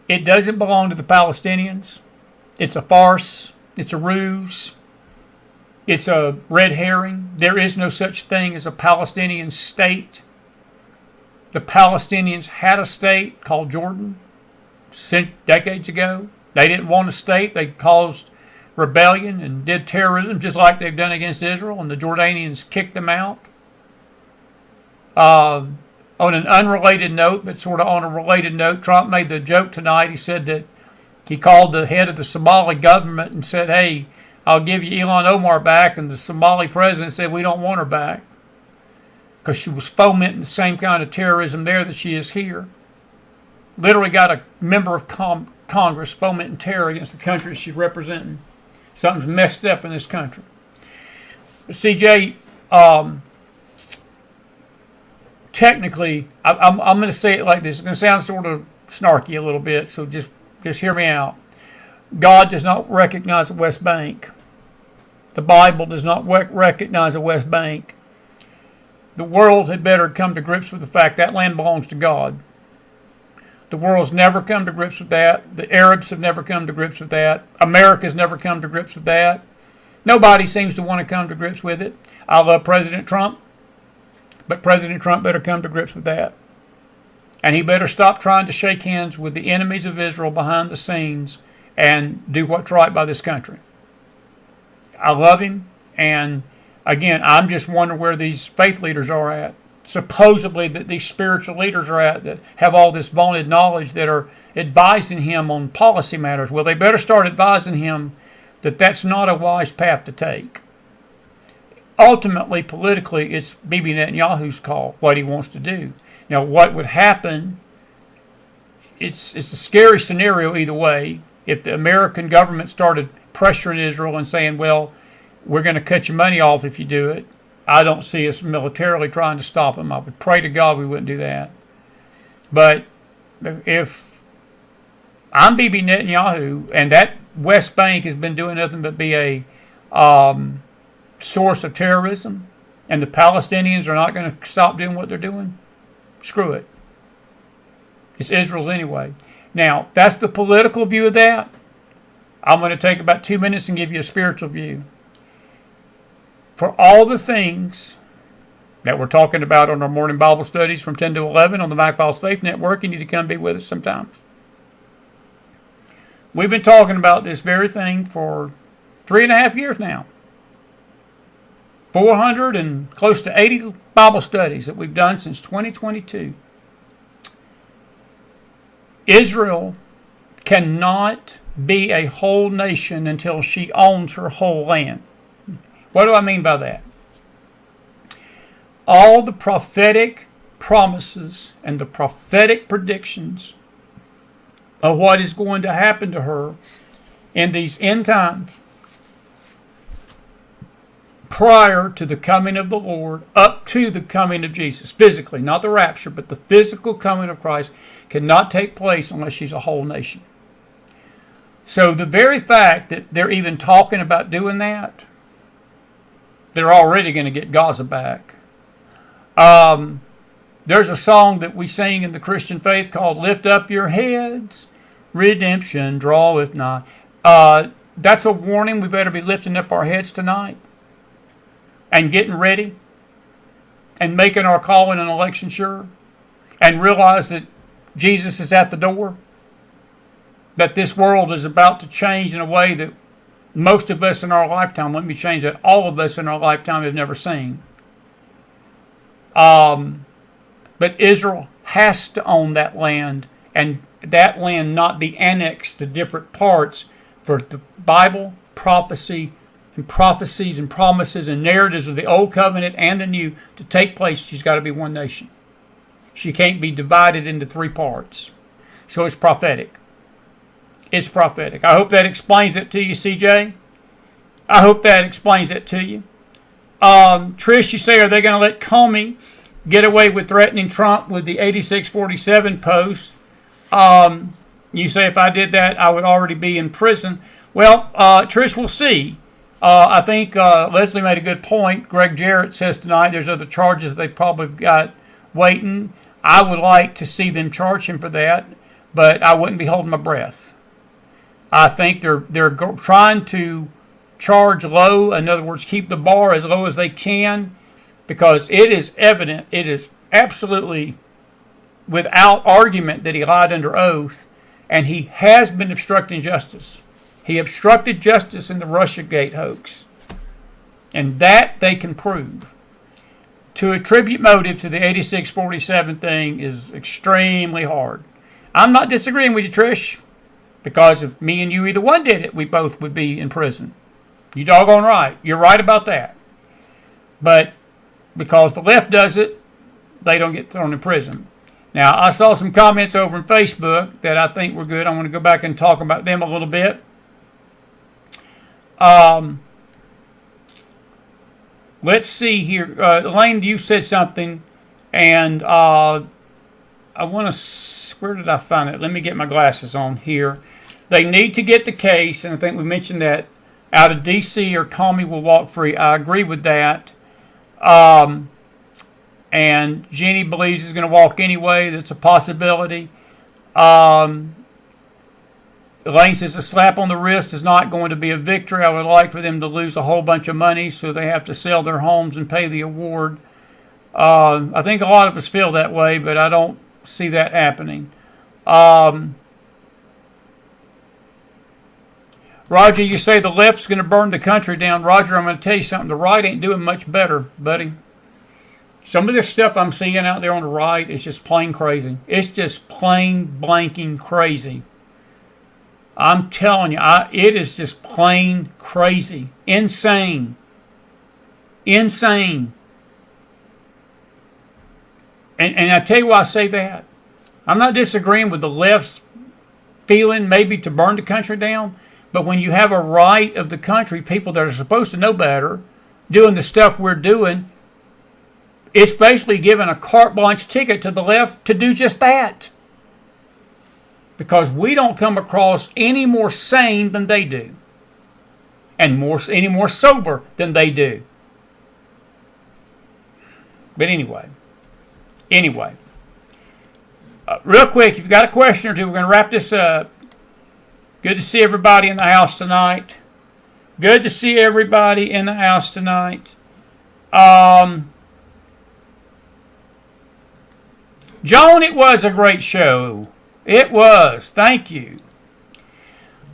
It doesn't belong to the Palestinians. It's a farce. It's a ruse. It's a red herring. There is no such thing as a Palestinian state. The Palestinians had a state called Jordan decades ago. They didn't want a state. They caused rebellion and did terrorism just like they've done against Israel, and the Jordanians kicked them out. On an unrelated note, but sort of on a related note, Trump made the joke tonight. He said that he called the head of the Somali government and said, hey, I'll give you Ilhan Omar back. And the Somali president said, we don't want her back, because she was fomenting the same kind of terrorism there that she is here. Literally got a member of Congress fomenting terror against the country she's representing. Something's messed up in this country. But CJ, technically, I'm going to say it like this. It's going to sound sort of snarky a little bit, so just hear me out. God does not recognize the West Bank. The Bible does not recognize a West Bank. The world had better come to grips with the fact that land belongs to God. The world's never come to grips with that. The Arabs have never come to grips with that. America's never come to grips with that. Nobody seems to want to come to grips with it. I love President Trump, but President Trump better come to grips with that. And he better stop trying to shake hands with the enemies of Israel behind the scenes and do what's right by this country. I love him, and again, I'm just wondering where these faith leaders are at. Supposedly that these spiritual leaders are at that have all this vaunted knowledge that are advising him on policy matters. Well, they better start advising him that that's not a wise path to take. Ultimately, politically, it's Bibi Netanyahu's call, what he wants to do. Now, what would happen, it's a scary scenario either way. If the American government started pressuring Israel and saying, well, we're going to cut your money off if you do it, I don't see us militarily trying to stop them. I would pray to God we wouldn't do that. But if I'm Bibi Netanyahu and that West Bank has been doing nothing but be a source of terrorism, and the Palestinians are not going to stop doing what they're doing, screw it. It's Israel's anyway. Now, that's the political view of that. I'm going to take about 2 minutes and give you a spiritual view. For all the things that we're talking about on our morning Bible studies from 10 to 11 on the McFiles Faith Network, you need to come be with us sometimes. We've been talking about this very thing for 3.5 years now. 400 and close to 80 Bible studies that we've done since 2022. Israel cannot be a whole nation until she owns her whole land. What do I mean by that? All the prophetic promises and the prophetic predictions of what is going to happen to her in these end times prior to the coming of the Lord, up to the coming of Jesus, physically, not the rapture, but the physical coming of Christ, cannot take place unless she's a whole nation. So the very fact that they're even talking about doing that, they're already going to get Gaza back. There's a song that we sing in the Christian faith called Lift Up Your Heads, Redemption Draweth Nigh. That's a warning. We better be lifting up our heads tonight and getting ready and making our calling and election sure, and realize that Jesus is at the door, that this world is about to change in a way that most of us in our lifetime, let me change that, all of us in our lifetime have never seen. But Israel has to own that land, and that land not be annexed to different parts for the Bible, prophecy, and prophecies and promises and narratives of the Old Covenant and the New to take place. She's got to be one nation. She can't be divided into 3 parts. So it's prophetic. It's prophetic. I hope that explains it to you, CJ. I hope that explains it to you. Trish, you say, are they going to let Comey get away with threatening Trump with the 8647 post? You say if I did that, I would already be in prison. Well, Trish, we'll see. I think Leslie made a good point. Greg Jarrett says tonight there's other charges they probably got waiting. I would like to see them charge him for that, but I wouldn't be holding my breath. I think they're trying to charge low. In other words, keep the bar as low as they can, because it is evident, it is absolutely without argument that he lied under oath, and he has been obstructing justice. He obstructed justice in the Russiagate hoax, and that they can prove. To attribute motive to the 8647 thing is extremely hard. I'm not disagreeing with you, Trish, because if me and you either one did it, we both would be in prison. You doggone right. You're right about that. But because the left does it, they don't get thrown in prison. Now, I saw some comments over on Facebook that I think were good. I want to go back and talk about them a little bit. Let's see here. Elaine, you said something, and I want to... Where did I find it? Let me get my glasses on here. They need to get the case, and I think we mentioned that out of D.C. or Comey will walk free. I agree with that. And Jenny believes he's going to walk anyway. That's a possibility. Elaine says a slap on the wrist is not going to be a victory. I would like for them to lose a whole bunch of money so they have to sell their homes and pay the award. I think a lot of us feel that way, but I don't see that happening. Roger, you say the left's going to burn the country down. Roger, I'm going to tell you something. The right ain't doing much better, buddy. Some of this stuff I'm seeing out there on the right is just plain crazy. It's just plain blanking crazy. I'm telling you, it is just plain crazy. Insane. Insane. And I tell you why I say that. I'm not disagreeing with the left's feeling maybe to burn the country down. But when you have a right of the country, people that are supposed to know better, doing the stuff we're doing, it's basically giving a carte blanche ticket to the left to do just that. Because we don't come across any more sane than they do. And any more sober than they do. But anyway. Real quick, if you've got a question or two, we're going to wrap this up. Good to see everybody in the house tonight. Good to see everybody in the house tonight. Joan, it was a great show. It was. Thank you.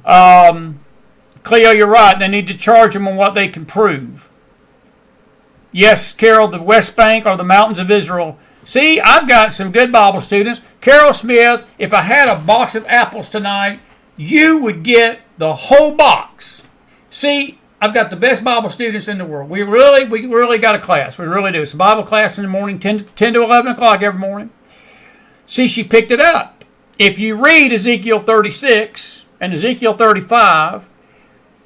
Cleo, you're right. They need to charge them on what they can prove. Yes, Carol, the West Bank or the mountains of Israel. See, I've got some good Bible students. Carol Smith, if I had a box of apples tonight, you would get the whole box. See, I've got the best Bible students in the world. We really got a class. We really do. It's a Bible class in the morning, 10 to 11 o'clock every morning. See, she picked it up. If you read Ezekiel 36 and Ezekiel 35,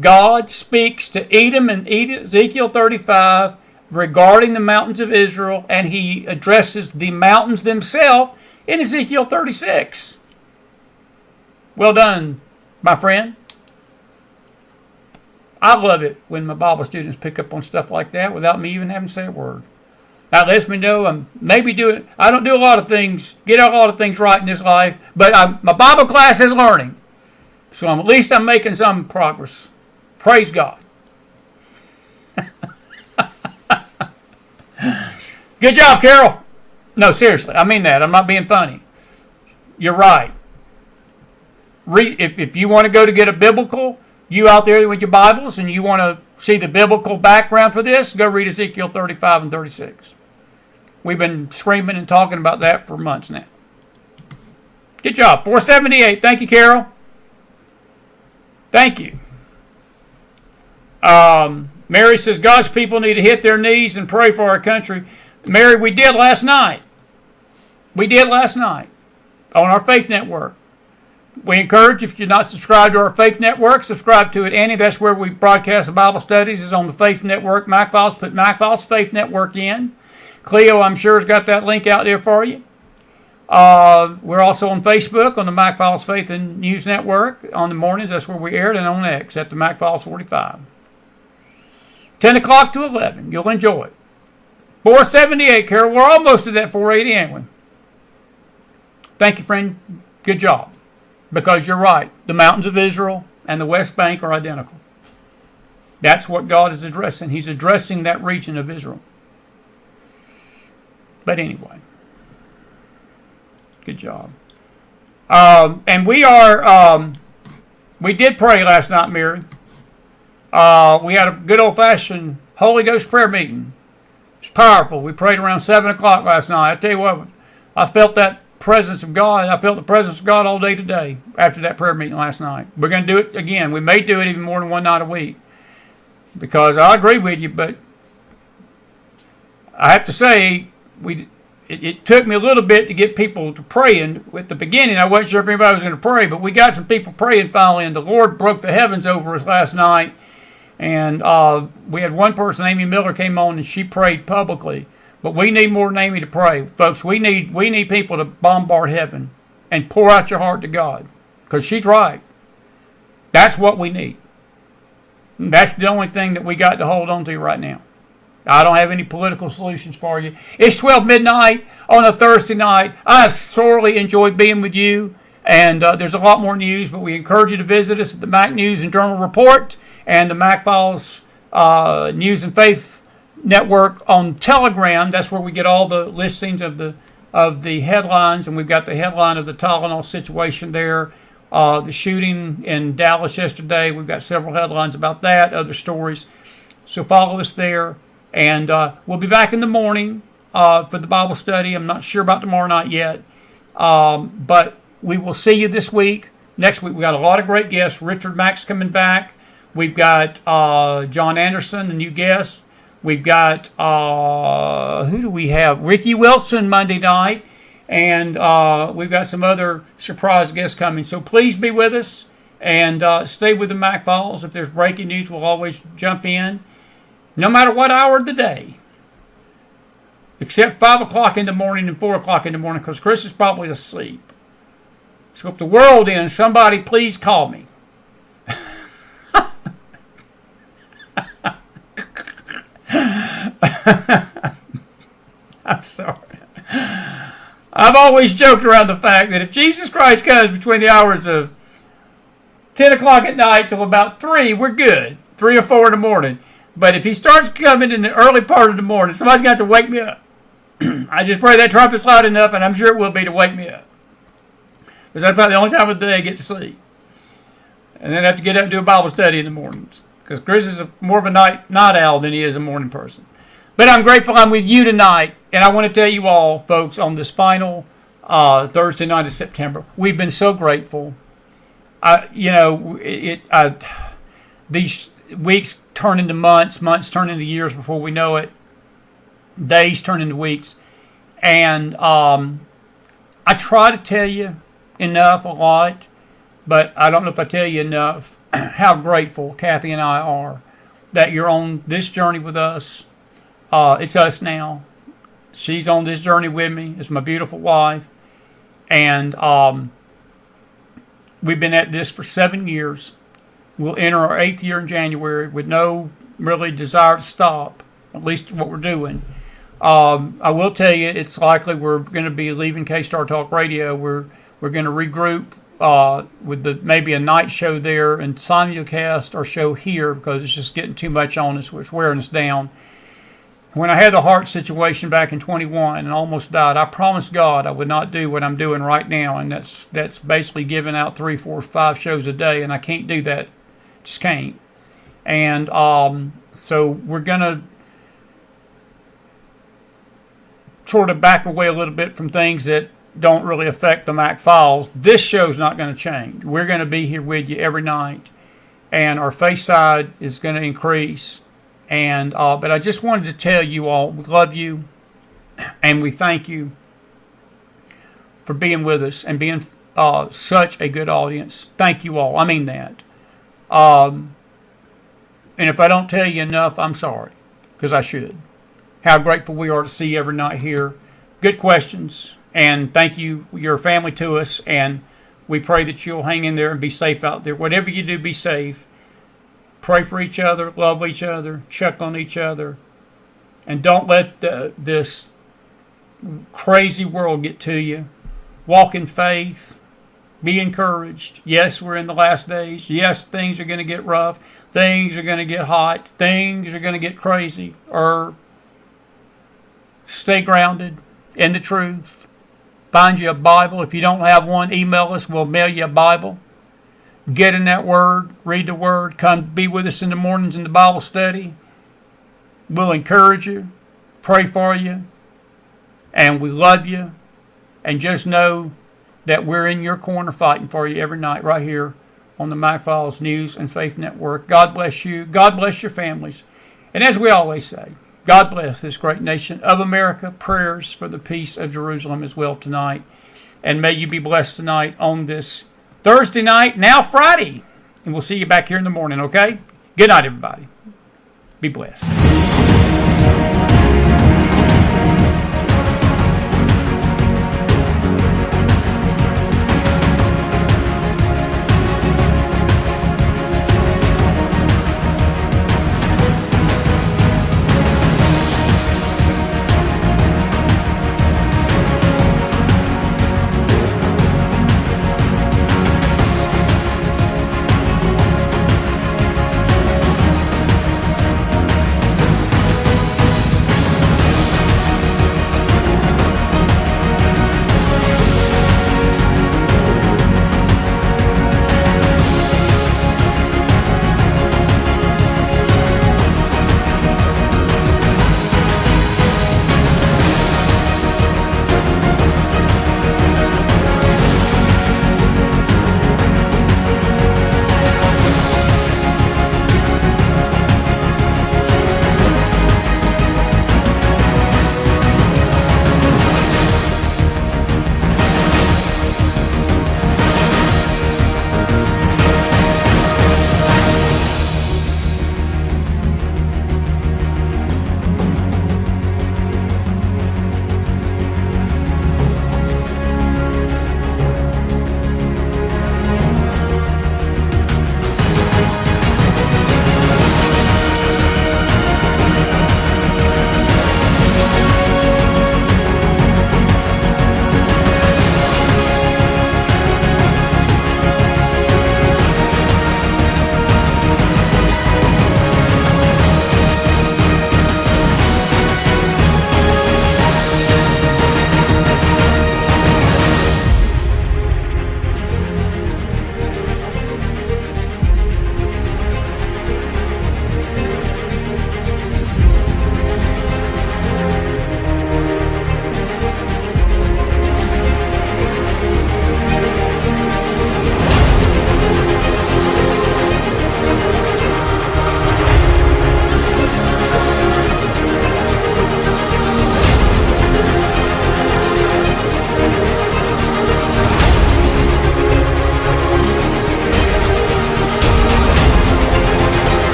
God speaks to Edom in Ezekiel 35 regarding the mountains of Israel, and he addresses the mountains themselves in Ezekiel 36. Well done, my friend. I love it when my Bible students pick up on stuff like that without me even having to say a word. That lets me know I don't do a lot of things, get a lot of things right in this life, but my Bible class is learning. So at least I'm making some progress. Praise God. Good job, Carol. No, seriously, I mean that. I'm not being funny. You're right. If you want to go to get a biblical, you out there with your Bibles, and you want to see the biblical background for this, go read Ezekiel 35 and 36. We've been screaming and talking about that for months now. Good job. 478. Thank you, Carol. Thank you. Mary says, God's people need to hit their knees and pray for our country. Mary, we did last night. On our Faith Network. We encourage, if you're not subscribed to our Faith Network, subscribe to it. Annie, that's where we broadcast the Bible studies, is on the Faith Network. McFiles, put McFiles Faith Network in. Cleo, I'm sure, has got that link out there for you. We're also on Facebook, on the McFiles Faith and News Network. On the mornings, that's where we aired, and on X, at the McFiles 45. 10 o'clock to 11. You'll enjoy it. 478, Carol. We're almost at that 480, ain't we? Thank you, friend. Good job. Because you're right. The mountains of Israel and the West Bank are identical. That's what God is addressing. He's addressing that region of Israel. But anyway. Good job. And we did pray last night, Mary. We had a good old-fashioned Holy Ghost prayer meeting. It's powerful. We prayed around 7 o'clock last night. I tell you what, I felt that presence of God. I felt the presence of God all day today after that prayer meeting last night. We're going to do it again. We may do it even more than one night a week. Because I agree with you, but I have to say, it took me a little bit to get people to pray. And at the beginning, I wasn't sure if anybody was going to pray, but we got some people praying finally, and the Lord broke the heavens over us last night. And we had one person, Amy Miller, came on, and she prayed publicly. But we need more than Amy to pray. Folks, we need people to bombard heaven and pour out your heart to God. Because she's right. That's what we need. That's the only thing that we got to hold on to right now. I don't have any political solutions for you. It's 12 midnight on a Thursday night. I have sorely enjoyed being with you, and there's a lot more news, but we encourage you to visit us at the McNews and Journal Report and the McFiles News and Faith Network on Telegram. That's where we get all the listings of the headlines, and we've got the headline of the Tylenol situation there. The shooting in Dallas yesterday, we've got several headlines about that, other stories. So follow us there. And we'll be back in the morning for the Bible study. I'm not sure about tomorrow night yet. But we will see you this week. Next week, we got a lot of great guests. Richard Mack's coming back. We've got John Anderson, the new guest. We've got, who do we have? Ricky Wilson Monday night. And we've got some other surprise guests coming. So please be with us and stay with the McFiles. If there's breaking news, we'll always jump in. No matter what hour of the day, except 5 o'clock in the morning and 4 o'clock in the morning, because Chris is probably asleep. So if the world ends, somebody please call me. I'm sorry. I've always joked around the fact that if Jesus Christ comes between the hours of 10 o'clock at night till about 3, we're good. 3 or 4 in the morning. But if he starts coming in the early part of the morning, somebody's got to wake me up. I just pray that trumpet's loud enough, and I'm sure it will be, to wake me up. Because that's about the only time of the day I get to sleep. And then I have to get up and do a Bible study in the mornings. Because Chris is more of a night owl than he is a morning person. But I'm grateful I'm with you tonight. And I want to tell you all, folks, on this final Thursday night of September, we've been so grateful. These weeks turn into months, months turn into years before we know it, days turn into weeks. And I try to tell you enough, a lot, but I don't know if I tell you enough how grateful Kathy and I are that you're on this journey with us. It's us now. She's on this journey with me. It's my beautiful wife. And we've been at this for 7 years. We'll enter our 8th year in January with no really desire to stop, at least what we're doing. I will tell you, it's likely we're going to be leaving K-Star Talk Radio. We're going to regroup with maybe a night show there and simulcast our show here because it's just getting too much on us. It's wearing us down. When I had the heart situation back in 21 and almost died, I promised God I would not do what I'm doing right now, and that's basically giving out 3, 4, 5 shows a day, and I can't do that. Just can't. And so we're going to sort of back away a little bit from things that don't really affect the McFiles. This show's not going to change. We're going to be here with you every night, and our face side is going to increase. And but I just wanted to tell you all, we love you, and we thank you for being with us and being such a good audience. Thank you all. I mean that. And if I don't tell you enough, I'm sorry, because I should. How grateful we are to see you every night here. Good questions, and thank you. You're a family to us, and we pray that you'll hang in there and be safe out there. Whatever you do, be safe. Pray for each other, love each other, check on each other, and don't let this crazy world get to you. Walk in faith. Be encouraged. Yes, we're in the last days. Yes, things are going to get rough. Things are going to get hot. Things are going to get crazy. Stay grounded in the truth. Find you a Bible. If you don't have one, email us. We'll mail you a Bible. Get in that Word. Read the Word. Come be with us in the mornings in the Bible study. We'll encourage you. Pray for you. And we love you. And just know that we're in your corner fighting for you every night right here on the McFiles News and Faith Network. God bless you. God bless your families. And as we always say, God bless this great nation of America. Prayers for the peace of Jerusalem as well tonight. And may you be blessed tonight on this Thursday night, now Friday. And we'll see you back here in the morning, okay? Good night, everybody. Be blessed.